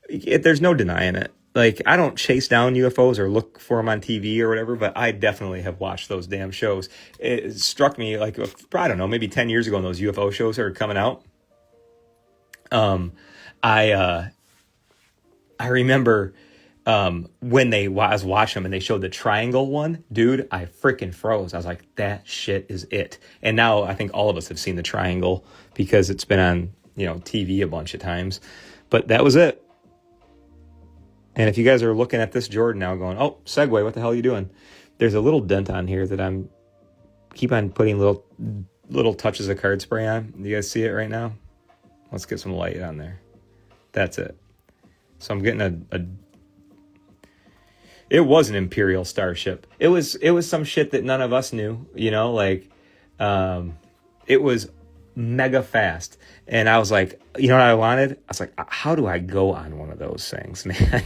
there's no denying it. Like, I don't chase down UFOs or look for them on TV or whatever, but I definitely have watched those damn shows. It struck me like, I don't know, maybe 10 years ago when those UFO shows started coming out. I remember when I was watching them and they showed the triangle one, dude, I freaking froze. I was like, that shit is it. And now I think all of us have seen the triangle because it's been on, TV a bunch of times. But that was it. And if you guys are looking at this Jordan now going, oh, Segway, what the hell are you doing? There's a little dent on here that I'm keep on putting little touches of card spray on. You guys see it right now? Let's get some light on there. That's it. So I'm getting it was an Imperial starship. It was some shit that none of us knew, it was mega fast. And I was like, you know what I wanted? I was like, how do I go on one of those things, man?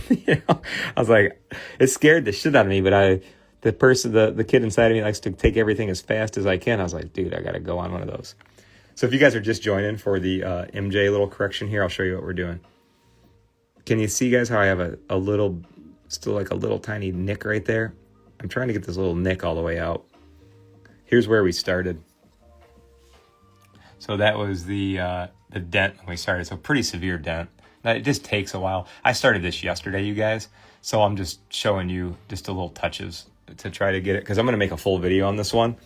I was like, it scared the shit out of me, but the kid inside of me likes to take everything as fast as I can. I was like, dude, I got to go on one of those. So if you guys are just joining for the MJ little correction here, I'll show you what we're doing. Can you see, guys, how I have a little, still like a little tiny nick right there? I'm trying to get this little nick all the way out. Here's where we started. So that was the dent when we started. So pretty severe dent. It just takes a while. I started this yesterday, you guys. So I'm just showing you just a little touches to try to get it, because I'm going to make a full video on this one.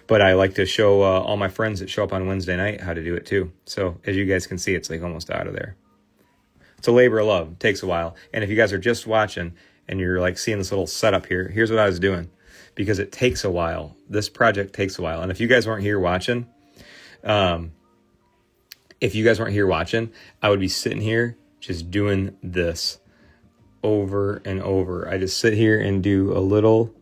But I like to show all my friends that show up on Wednesday night how to do it too. So as you guys can see, it's like almost out of there. It's a labor of love. It takes a while. And if you guys are just watching and you're like seeing this little setup here, here's what I was doing. Because it takes a while. This project takes a while. And if you guys weren't here watching, I would be sitting here just doing this over and over. I just sit here and do a little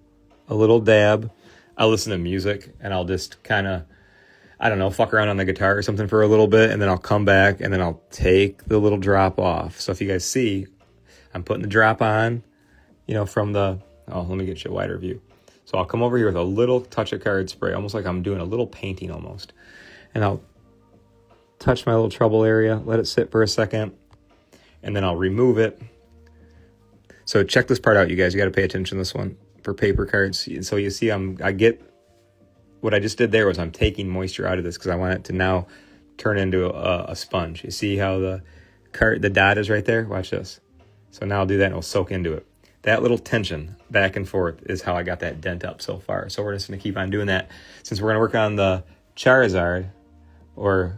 dab. I'll listen to music and I'll just kind of, I don't know, fuck around on the guitar or something for a little bit, and then I'll come back and then I'll take the little drop off. So if you guys see, I'm putting the drop on, from let me get you a wider view. So I'll come over here with a little touch of card spray, almost like I'm doing a little painting almost. And I'll touch my little trouble area, let it sit for a second, and then I'll remove it. So check this part out, you guys. You got to pay attention to this one for paper cards. So you see, what I just did there was I'm taking moisture out of this because I want it to now turn into a sponge. You see how the dot is right there? Watch this. So now I'll do that and it'll soak into it. That little tension back and forth is how I got that dent up so far. So we're just going to keep on doing that. Since we're going to work on the Charizard, or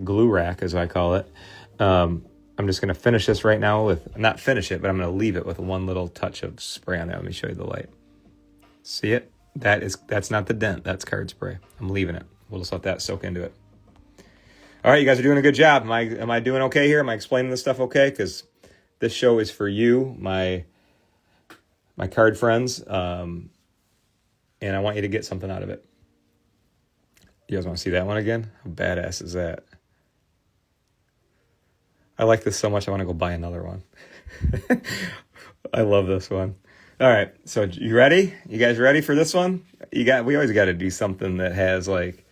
glue rack as I call it, I'm just going to finish this right now with, not finish it, but I'm going to leave it with one little touch of spray on there. Let me show you the light. See it? That's not the dent. That's card spray. I'm leaving it. We'll just let that soak into it. All right, you guys are doing a good job. Am I doing okay here? Am I explaining this stuff okay? Because this show is for you, my card friends, and I want you to get something out of it. You guys want to see that one again? How badass is that? I like this so much, I want to go buy another one. I love this one. All right, so you ready? You guys ready for this one? We always got to do something that has like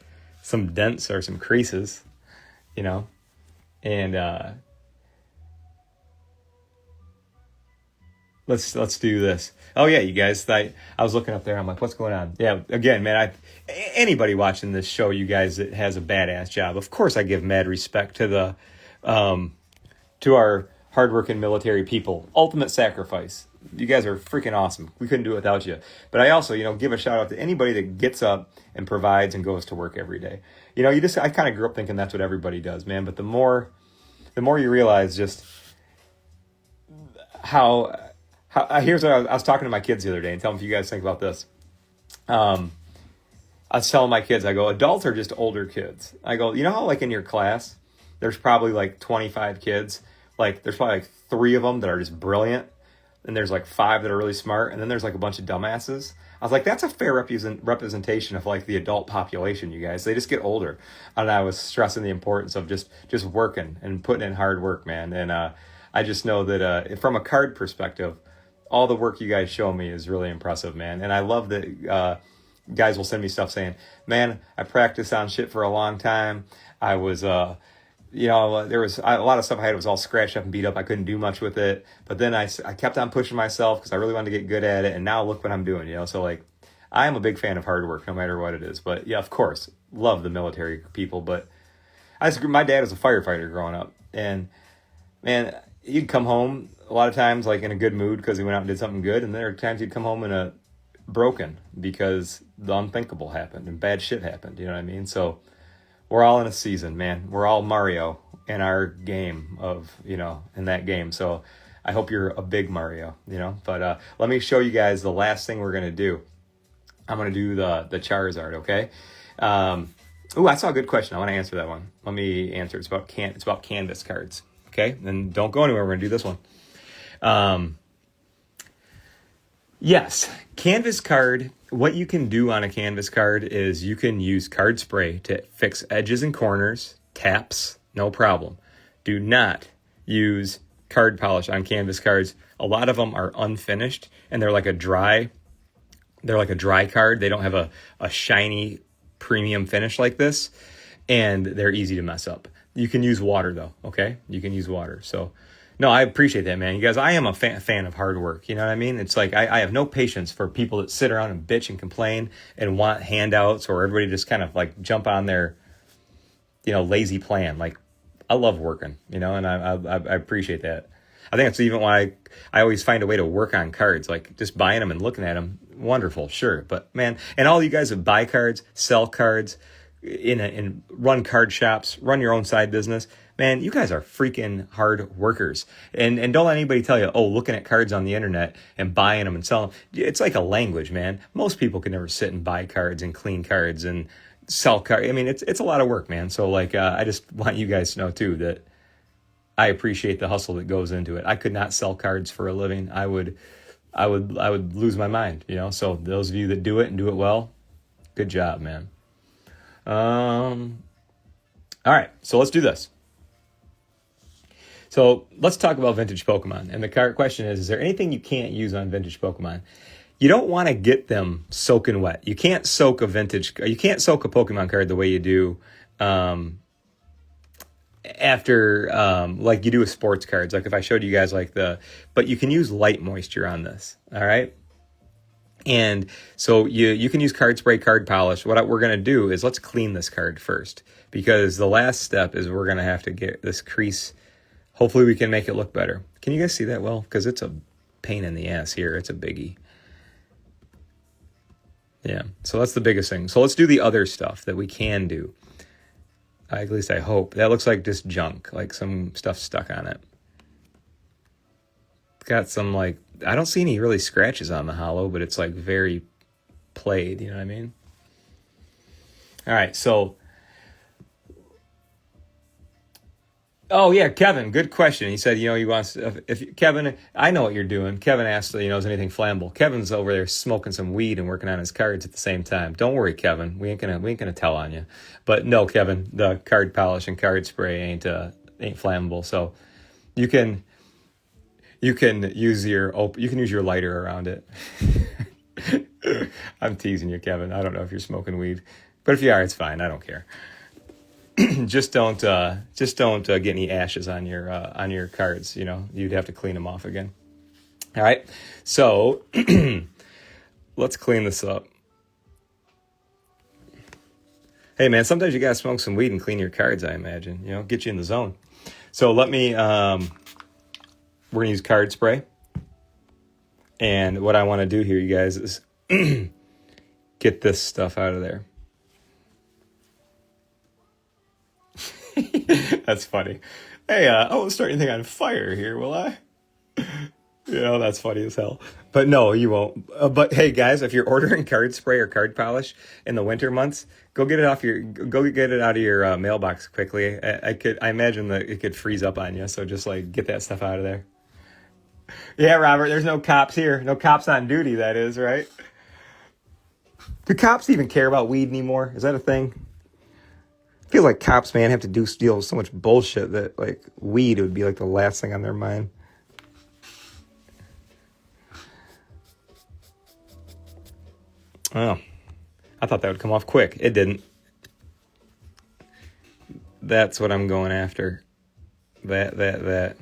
some dents or some creases, you know? And let's do this. Oh yeah, you guys, I was looking up there, I'm like, what's going on? Yeah, again, man, anybody watching this show, you guys, that has a badass job. Of course I give mad respect to to our hardworking military people. Ultimate sacrifice. You guys are freaking awesome. We couldn't do it without you. But I also, give a shout out to anybody that gets up and provides and goes to work every day. I kind of grew up thinking that's what everybody does, man. But the more you realize just how here's what I was talking to my kids the other day, and tell them if you guys think about this. I was telling my kids, I go, adults are just older kids. I go, you know how like in your class, there's probably like 25 kids. Like there's probably like 3 of them that are just brilliant. And there's like 5 that are really smart. And then there's like a bunch of dumbasses. I was like, that's a fair representation of like the adult population, you guys. They just get older. And I was stressing the importance of just working and putting in hard work, man. And I just know that from a card perspective, all the work you guys show me is really impressive, man. And I love that guys will send me stuff saying, man, I practiced on shit for a long time. I was... there was a lot of stuff I had was all scratched up and beat up. I couldn't do much with it. But then I kept on pushing myself because I really wanted to get good at it. And now look what I'm doing, So, like, I am a big fan of hard work no matter what it is. But, yeah, of course, love the military people. But my dad was a firefighter growing up. And, man, he'd come home a lot of times, like, in a good mood because he went out and did something good. And there are times he'd come home in broken because the unthinkable happened and bad shit happened. You know what I mean? So... we're all in a season, man. We're all Mario in our game in that game. So I hope you're a big Mario, But let me show you guys the last thing we're going to do. I'm going to do the Charizard, okay? I saw a good question. I want to answer that one. Let me answer. It's about canvas cards, okay? And don't go anywhere. We're going to do this one. Yes, canvas card. What you can do on a canvas card is you can use card spray to fix edges and corners, taps, no problem. Do not use card polish on canvas cards. A lot of them are unfinished and they're like a dry card. They don't have a shiny premium finish like this, and they're easy to mess up. You can use water though, okay? You can use water. So no, I appreciate that, man. You guys, I am a fan of hard work. You know what I mean? It's like I have no patience for people that sit around and bitch and complain and want handouts, or everybody just kind of like jump on their, lazy plan. Like, I love working, and I appreciate that. I think that's even why I always find a way to work on cards, like just buying them and looking at them. Wonderful, sure. But, man, and all you guys that buy cards, sell cards, and run card shops, run your own side business, man, you guys are freaking hard workers. And don't let anybody tell you, looking at cards on the internet and buying them and selling them, it's like a language, man. Most people can never sit and buy cards and clean cards and sell cards. I mean, it's a lot of work, man. So, like, I just want you guys to know, too, that I appreciate the hustle that goes into it. I could not sell cards for a living. I would lose my mind, So those of you that do it and do it well, good job, man. All right, so let's do this. So let's talk about vintage Pokemon. And the question is there anything you can't use on vintage Pokemon? You don't want to get them soaking wet. You can't soak a Pokemon card the way you do after like you do with sports cards. Like if I showed you guys like but you can use light moisture on this. All right. And so you can use card spray, card polish. What we're going to do is let's clean this card first, because the last step is we're going to have to get this crease. Hopefully we can make it look better. Can you guys see that well? Because it's a pain in the ass here. It's a biggie. Yeah, so that's the biggest thing. So let's do the other stuff that we can do. At least I hope. That looks like just junk, like some stuff stuck on it. It's got some like, I don't see any really scratches on the hollow, but it's like very played, you know what I mean? All right, so. Oh yeah, Kevin, good question. He said, he wants, if Kevin, I know what you're doing. Kevin asked, is anything flammable? Kevin's over there smoking some weed and working on his cards at the same time. Don't worry, Kevin. We ain't gonna tell on you. But no, Kevin, the card polish and card spray ain't flammable. So you can use your lighter around it. I'm teasing you, Kevin. I don't know if you're smoking weed, but if you are, it's fine. I don't care. just don't get any ashes on your cards. You'd have to clean them off again. All right, so let's clean this up. Hey man, sometimes you gotta smoke some weed and clean your cards. I imagine, get you in the zone. So let me. We're gonna use card spray, and what I want to do here, you guys, is get this stuff out of there. That's funny. Hey, I won't start anything on fire here, will I? That's funny as hell. But no, you won't. But hey, guys, if you're ordering card spray or card polish in the winter months, go get it out of your mailbox quickly. I imagine that it could freeze up on you, so just like get that stuff out of there. Yeah, Robert, there's no cops here. No cops on duty, that is, right? Do cops even care about weed anymore? Is that a thing? I feel like cops, man, have to deal with so much bullshit that, like, weed would be, like, the last thing on their mind. Oh, I thought that would come off quick. It didn't. That's what I'm going after. That.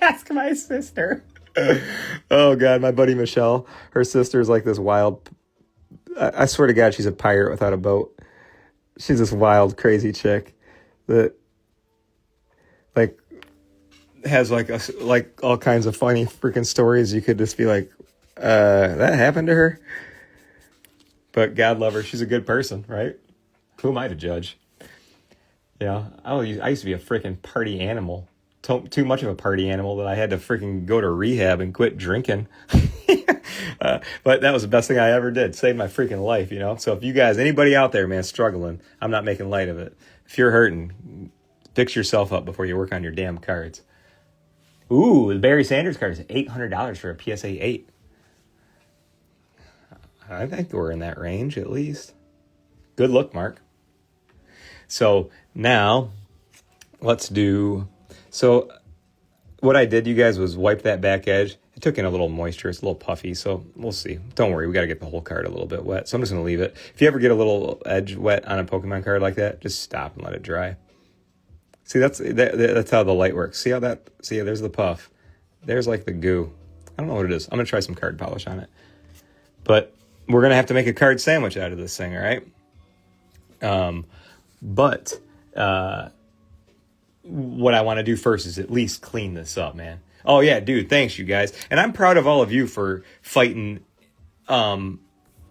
Ask my sister. Oh, God, my buddy Michelle. Her sister's like this wild... I swear to God, she's a pirate without a boat. She's this wild, crazy chick that, like, has, like all kinds of funny freaking stories. You could just be like, that happened to her? But God love her. She's a good person, right? Who am I to judge? I used to be a freaking party animal. Too much of a party animal that I had to freaking go to rehab and quit drinking. But that was the best thing I ever did. Saved my freaking life, So if you guys, anybody out there, man, struggling, I'm not making light of it. If you're hurting, fix yourself up before you work on your damn cards. Ooh, the Barry Sanders card is $800 for a PSA 8. I think we're in that range at least. Good look, Mark. So now let's do... So what I did, you guys, was wipe that back edge. It took in a little moisture. It's a little puffy, so we'll see. Don't worry, we got to get the whole card a little bit wet. So I'm just going to leave it. If you ever get a little edge wet on a Pokemon card like that, just stop and let it dry. See, that's how the light works. See, there's the puff. There's like the goo. I don't know what it is. I'm going to try some card polish on it. But we're going to have to make a card sandwich out of this thing, all right? But what I want to do first is at least clean this up, man. Oh, yeah, dude, thanks, you guys. And I'm proud of all of you for fighting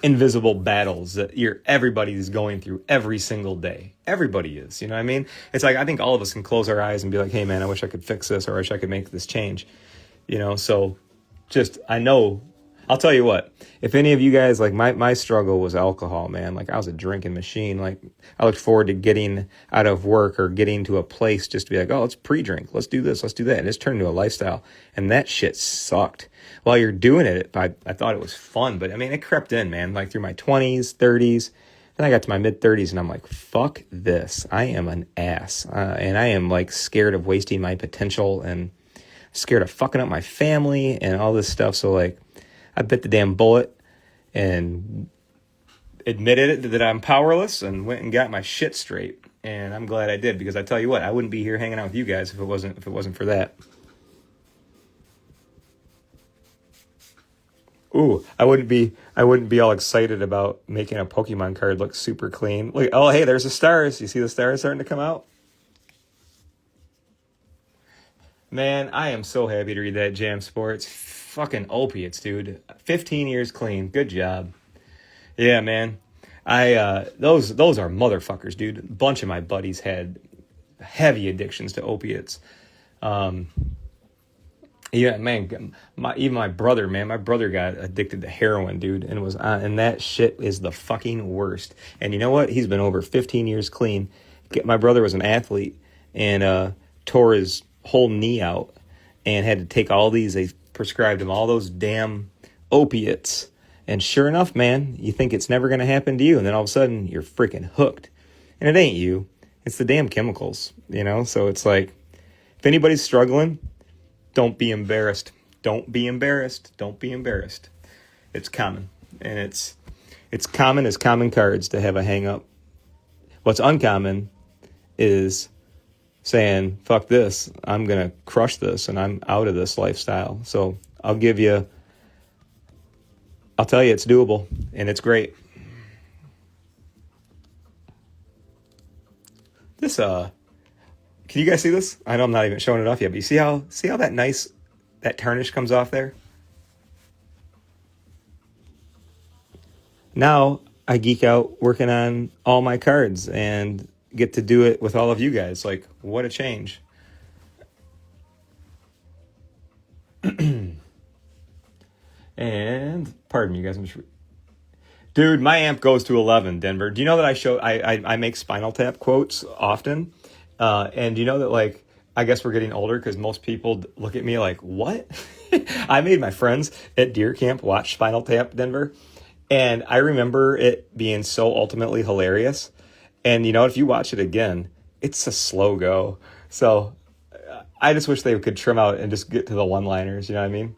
invisible battles that everybody's going through every single day. Everybody is, you know what I mean? It's like, I think all of us can close our eyes and be like, hey, man, I wish I could fix this, or I wish I could make this change. So just, I know, I'll tell you what, if any of you guys, like my struggle was alcohol, man. Like I was a drinking machine. Like I looked forward to getting out of work or getting to a place just to be like, oh, let's pre-drink. Let's do this. Let's do that. And it's turned into a lifestyle. And that shit sucked. While you're doing it, I thought it was fun. But I mean, it crept in, man, like through my 20s, 30s. Then I got to my mid 30s and I'm like, fuck this. I am an ass. And I am like scared of wasting my potential and scared of fucking up my family and all this stuff. So like, I bit the damn bullet and admitted it that I'm powerless and went and got my shit straight. and I'm glad I did, because I tell you what, I wouldn't be here hanging out with you guys if it wasn't for that. Ooh, I wouldn't be all excited about making a Pokemon card look super clean. Look, oh hey, there's the stars. You see the stars starting to come out? Man, I am so happy to read that, Jam Sports. Fucking opiates, dude. 15 years clean. Good job. Yeah, man. I those are motherfuckers, dude. A bunch of my buddies had heavy addictions to opiates. Um, yeah, man. Even my brother, man. My brother got addicted to heroin, dude, and and that shit is the fucking worst. And you know what? He's been over 15 years clean. My brother was an athlete and tore his whole knee out and had to take all these. They prescribed him all those damn opiates. And sure enough, man, you think it's never going to happen to you, and then all of a sudden you're freaking hooked. And it ain't you. It's the damn chemicals, you know? So it's like, if anybody's struggling, don't be embarrassed. Don't be embarrassed. Don't be embarrassed. It's common. And it's common as common cards to have a hang up. What's uncommon is saying, fuck this, I'm going to crush this and I'm out of this lifestyle. So I'll tell you it's doable and it's great. This, can you guys see this? I know I'm not even showing it off yet, but you see how that tarnish comes off there? Now I geek out working on all my cards and get to do it with all of you guys. Like, what a change. And pardon me, you guys. Dude, my amp goes to 11, Denver. Do you know that I make Spinal Tap quotes often? And do you know that, like, I guess we're getting older because most people look at me like, what? I made my friends at deer camp watch Spinal Tap, Denver. And I remember it being so ultimately hilarious. And, you know, if you watch it again, it's a slow go. So I just wish they could trim out and just get to the one-liners. You know what I mean?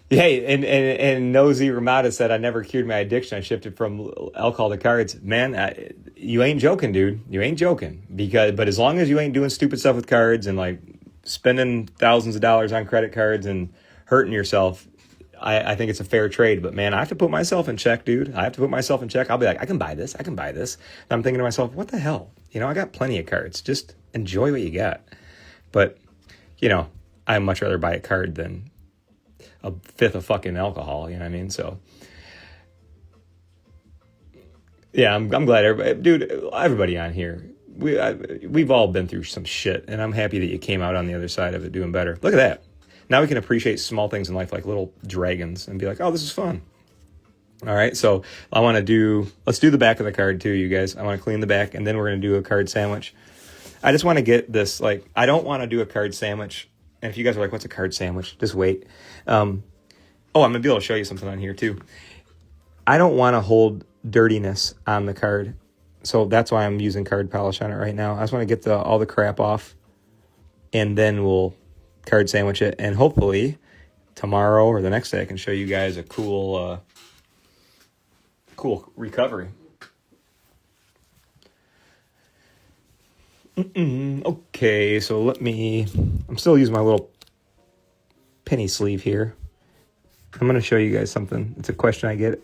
Hey, and Nosy Ramada said, I never cured my addiction. I shifted from alcohol to cards. Man, you ain't joking, dude. You ain't joking. But as long as you ain't doing stupid stuff with cards and, like, spending thousands of dollars on credit cards and hurting yourself, I think it's a fair trade. But, man, I have to put myself in check, dude. I have to put myself in check. I'll be like, I can buy this. And I'm thinking to myself, what the hell? You know, I got plenty of cards. Just enjoy what you got. But, you know, I'd much rather buy a card than a fifth of fucking alcohol, you know what I mean? So, yeah, I'm glad everybody on here, we've all been through some shit, and I'm happy that you came out on the other side of it doing better. Look at that. Now we can appreciate small things in life like little dragons and be like, oh, this is fun. All right, so let's do the back of the card too, you guys. I want to clean the back, and then we're going to do a card sandwich. I just want to get this, like, I don't want to do a card sandwich. And if you guys are like, what's a card sandwich? Just wait. I'm going to be able to show you something on here too. I don't want to hold dirtiness on the card. So that's why I'm using card polish on it right now. I just want to get all the crap off. And then we'll card sandwich it. And hopefully tomorrow or the next day I can show you guys a cool recovery. Okay, so I'm still using my little penny sleeve here. I'm going to show you guys something. It's a question I get.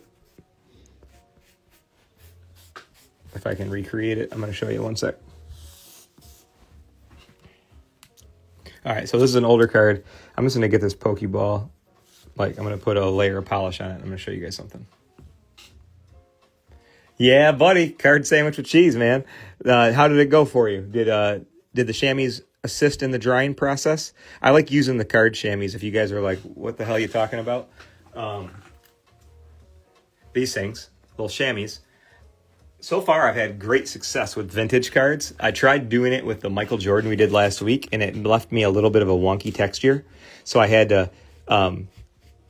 If I can recreate it, I'm going to show you one sec. All right, so this is an older card. I'm just going to get this Pokeball. I'm going to put a layer of polish on it. I'm going to show you guys something. Yeah, buddy, card sandwich with cheese, man. How did it go for you? Did the chamois assist in the drying process? I like using the card chamois. If you guys are like, what the hell are you talking about? These things, little chamois. So far, I've had great success with vintage cards. I tried doing it with the Michael Jordan we did last week, and it left me a little bit of a wonky texture. So I had to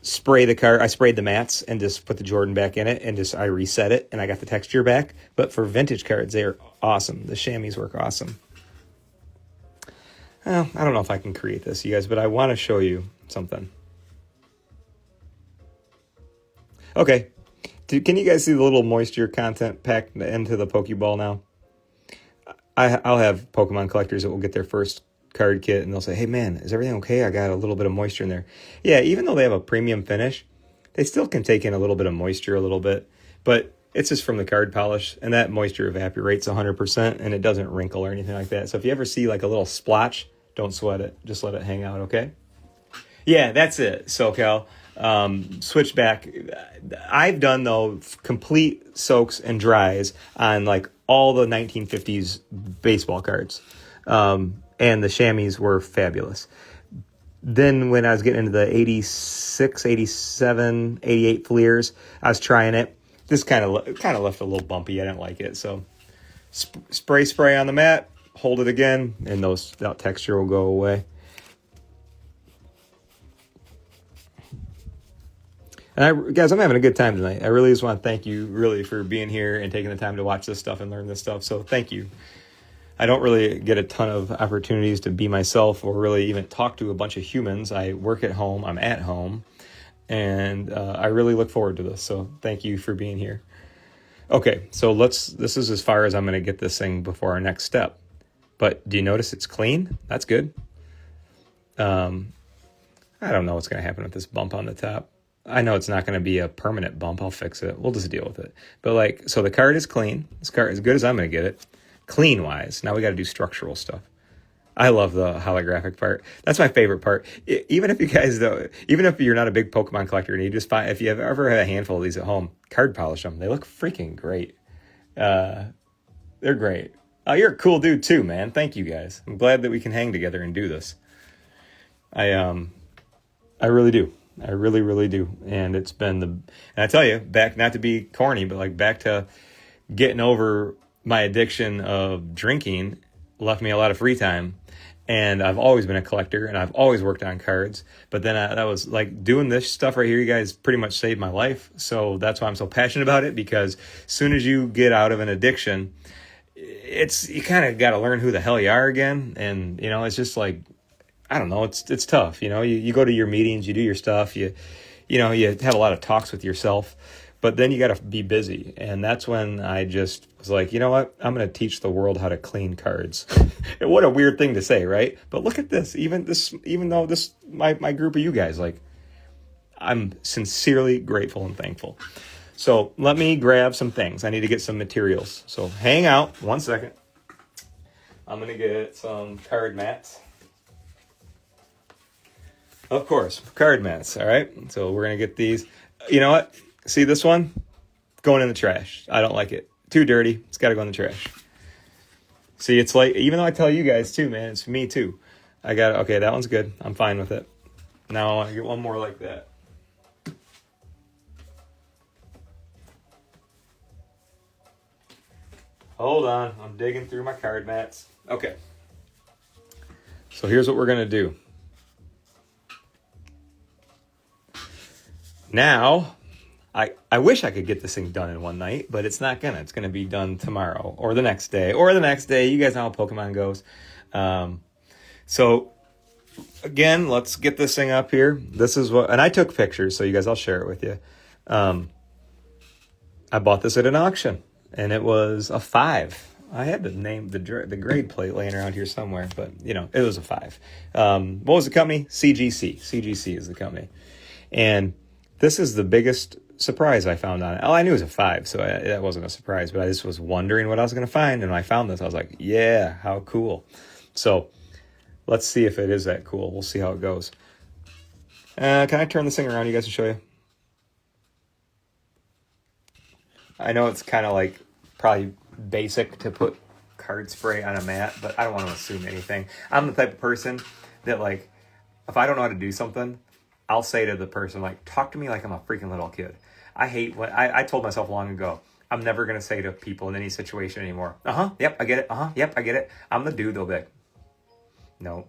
spray the card. I sprayed the mats and just put the Jordan back in it, and I reset it, and I got the texture back. But for vintage cards, they're awesome. The chamois work awesome. Well, I don't know if I can create this, you guys, but I want to show you something. Okay, Can you guys see the little moisture content packed into the Pokeball now? I'll have Pokemon collectors that will get their first card kit and they'll say, hey man, is everything okay? I got a little bit of moisture in there. Yeah, even though they have a premium finish, they still can take in a little bit of moisture a little bit. But it's just from the card polish, and that moisture evaporates 100%, and it doesn't wrinkle or anything like that. So if you ever see like a little splotch, don't sweat it. Just let it hang out, okay? Yeah, that's it, SoCal. Switch back. I've done, though, complete soaks and dries on like all the 1950s baseball cards. And the chamois were fabulous. Then when I was getting into the 86, 87, 88 Fleers, I was trying it. This kind of left a little bumpy. I didn't like it. So spray on the mat, hold it again, and that texture will go away. And guys, I'm having a good time tonight. I really just want to thank you really for being here and taking the time to watch this stuff and learn this stuff. So thank you. I don't really get a ton of opportunities to be myself or really even talk to a bunch of humans. I work at home. I'm at home. And I really look forward to this. So thank you for being here. Okay, so this is as far as I'm going to get this thing before our next step. But do you notice it's clean? That's good. I don't know what's going to happen with this bump on the top. I know it's not going to be a permanent bump. I'll fix it. We'll just deal with it. But so the card is clean. This card is as good as I'm going to get it. Clean wise. Now we got to do structural stuff. I love the holographic part. That's my favorite part. Even if you guys, though, even if you're not a big Pokemon collector and you just find, if you have ever had a handful of these at home, card polish them. They look freaking great. They're great. Oh, you're a cool dude too, man. Thank you guys. I'm glad that we can hang together and do this. I really do. I really, really do. And it's been and I tell you, back, not to be corny, but like back to getting over my addiction of drinking left me a lot of free time. And I've always been a collector and I've always worked on cards. But then that was like doing this stuff right here. You guys pretty much saved my life. So that's why I'm so passionate about it, because as soon as you get out of an addiction, you kind of got to learn who the hell you are again. And, it's just like, I don't know, it's tough. You go to your meetings, you do your stuff, you have a lot of talks with yourself, but then you got to be busy. And that's when I just was like, you know what? I'm going to teach the world how to clean cards. What a weird thing to say, right? But look at this. Even though my group of you guys, like, I'm sincerely grateful and thankful. So let me grab some things. I need to get some materials. So hang out 1 second. I'm going to get some card mats. Of course, card mats, all right? So we're going to get these. You know what? See this one? Going in the trash. I don't like it. Too dirty. It's got to go in the trash. See, it's like, even though I tell you guys too, man, it's me too. Okay, that one's good. I'm fine with it. Now I want to get one more like that. Hold on. I'm digging through my card mats. Okay. So here's what we're going to do. Now, I wish I could get this thing done in one night, but it's not gonna. It's gonna be done tomorrow or the next day or the next day. You guys know how Pokemon goes. So again, let's get this thing up here. This is and I took pictures, so you guys, I'll share it with you. I bought this at an auction, and it was a 5. I had to name the grade plate laying around here somewhere, but it was a 5. What was the company? CGC. CGC is the company, and this is the biggest surprise I found on it. Oh, I knew it was a 5, so that wasn't a surprise, but I just was wondering what I was going to find, and when I found this, I was like, yeah, how cool. So let's see if it is that cool. We'll see how it goes. Can I turn this thing around, you guys, to show you? I know it's kind of like probably basic to put card spray on a mat, but I don't want to assume anything. I'm the type of person that, like, if I don't know how to do something, I'll say to the person, like, talk to me like I'm a freaking little kid. I hate when I told myself long ago, I'm never going to say to people in any situation anymore, yep, I get it. Yep, I get it. I'm the dude, they'll be like, no.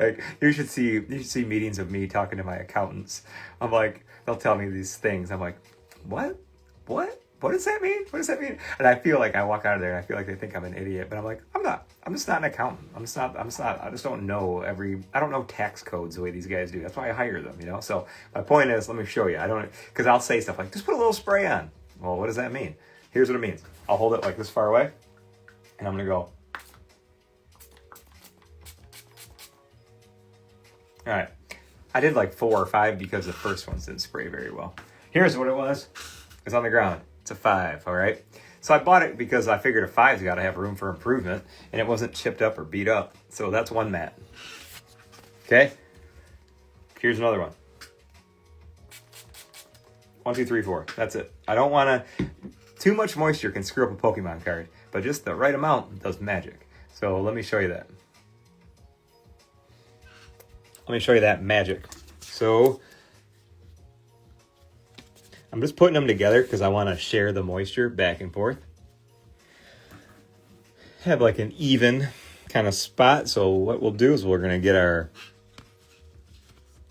Like, you should see meetings of me talking to my accountants. I'm like, they'll tell me these things. I'm like, what? what does that mean? What does that mean? And I feel like I walk out of there and I feel like they think I'm an idiot, but I'm like, I'm not. I'm just not an accountant. I'm just not. I just don't know I don't know tax codes the way these guys do. That's why I hire them, you know? So my point is, let me show you. Because I'll say stuff like, just put a little spray on. Well, what does that mean? Here's what it means. I'll hold it like this far away and I'm going to go. All right. I did like 4 or 5 because the first ones didn't spray very well. Here's what it was. It's on the ground. It's a 5, all right? So I bought it because I figured a 5's got to have room for improvement, and it wasn't chipped up or beat up. So that's one mat. Okay? Here's another one. 1, 2, 3, 4. That's it. I don't want to... Too much moisture can screw up a Pokemon card, but just the right amount does magic. So let me show you that. Let me show you that magic. So I'm just putting them together because I want to share the moisture back and forth. Have like an even kind of spot. So what we'll do is we're going to get our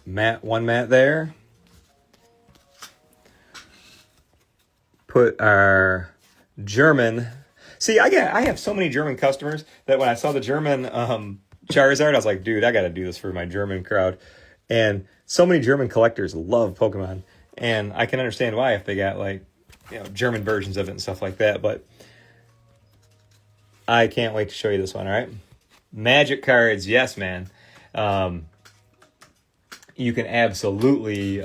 one mat there. Put our German. See, I have so many German customers that when I saw the German Charizard, I was like, dude, I got to do this for my German crowd. And so many German collectors love Pokemon. And I can understand why if they got like, German versions of it and stuff like that. But I can't wait to show you this one, all right? Magic cards, yes, man. You can absolutely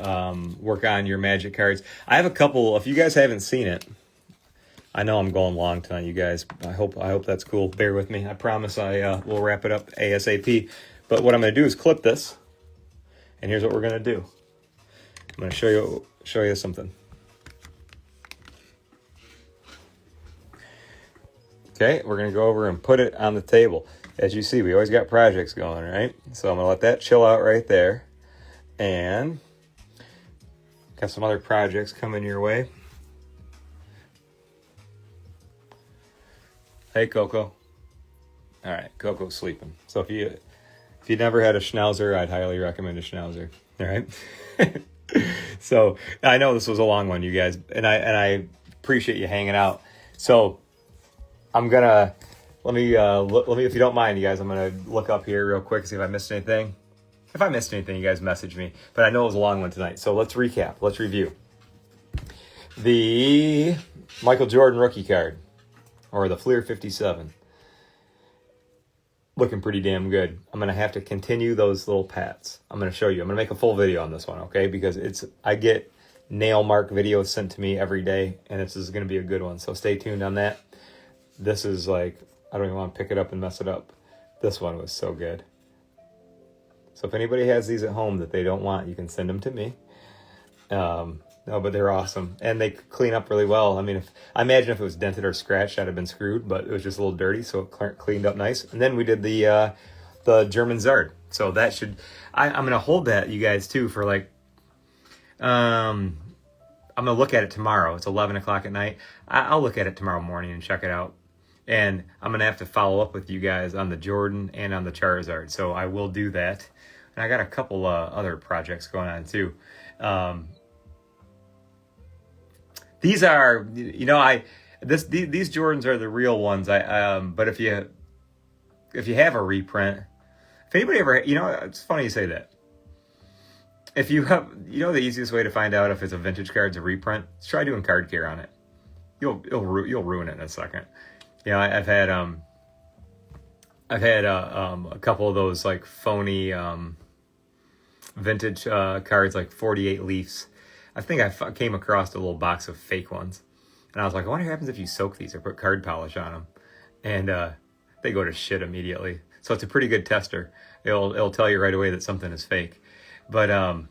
work on your magic cards. I have a couple, if you guys haven't seen it, I know I'm going long tonight, you guys. I hope that's cool. Bear with me. I promise I will wrap it up ASAP. But what I'm going to do is clip this. And here's what we're going to do. I'm going to show you something. Okay, we're going to go over and put it on the table. As you see, we always got projects going, right? So I'm going to let that chill out right there. And got some other projects coming your way. Hey, Coco. All right, Coco's sleeping. So if you never had a Schnauzer, I'd highly recommend a Schnauzer. All right. So I know this was a long one, you guys, and I appreciate you hanging out. So I'm gonna let me if you don't mind, you guys, I'm gonna look up here real quick and see if I missed anything. If I missed anything, you guys message me. But I know it was a long one tonight, so let's recap. Let's review the Michael Jordan rookie card. Or the Fleer 57. Looking pretty damn good. I'm going to have to continue those little pats. I'm going to show you. I'm going to make a full video on this one, okay? Because I get nail mark videos sent to me every day, and this is going to be a good one. So stay tuned on that. This is like, I don't even want to pick it up and mess it up. This one was so good. So if anybody has these at home that they don't want, you can send them to me. No, but they're awesome. And they clean up really well. I mean, I imagine if it was dented or scratched, I'd have been screwed, but it was just a little dirty, so it cleaned up nice. And then we did the German Zard. So that should... I'm going to hold that, you guys, too, for like... I'm going to look at it tomorrow. It's 11 o'clock at night. I'll look at it tomorrow morning and check it out. And I'm going to have to follow up with you guys on the Jordan and on the Charizard. So I will do that. And I got a couple other projects going on, too. These are, these Jordans are the real ones. But if you have a reprint, if anybody ever, it's funny you say that. If you have, the easiest way to find out if it's a vintage card, it's a reprint. Is try doing card care on it. You'll ruin it in a second. I've had a couple of those like phony vintage cards, like 48 Leafs. I think I came across a little box of fake ones. And I was like, I wonder what happens if you soak these or put card polish on them. And they go to shit immediately. So it's a pretty good tester. It'll tell you right away that something is fake. But I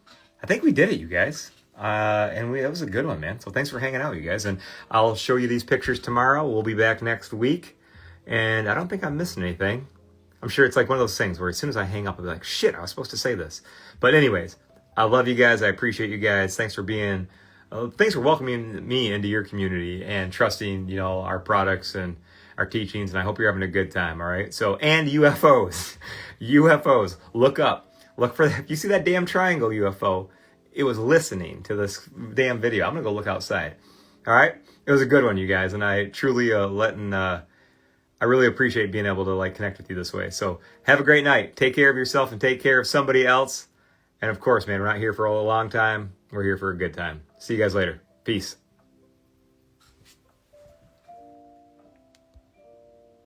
think we did it, you guys. And that was a good one, man. So thanks for hanging out, you guys. And I'll show you these pictures tomorrow. We'll be back next week. And I don't think I'm missing anything. I'm sure it's like one of those things where as soon as I hang up, I'll be like, shit, I was supposed to say this. But anyways, I love you guys. I appreciate you guys. Thanks for welcoming me into your community and trusting, our products and our teachings. And I hope you're having a good time. All right. So, and UFOs, look up, look for that. You see that damn triangle UFO? It was listening to this damn video. I'm going to go look outside. All right. It was a good one, you guys. And I truly I really appreciate being able to like connect with you this way. So have a great night. Take care of yourself and take care of somebody else. And of course, man, we're not here for a long time. We're here for a good time. See you guys later. Peace.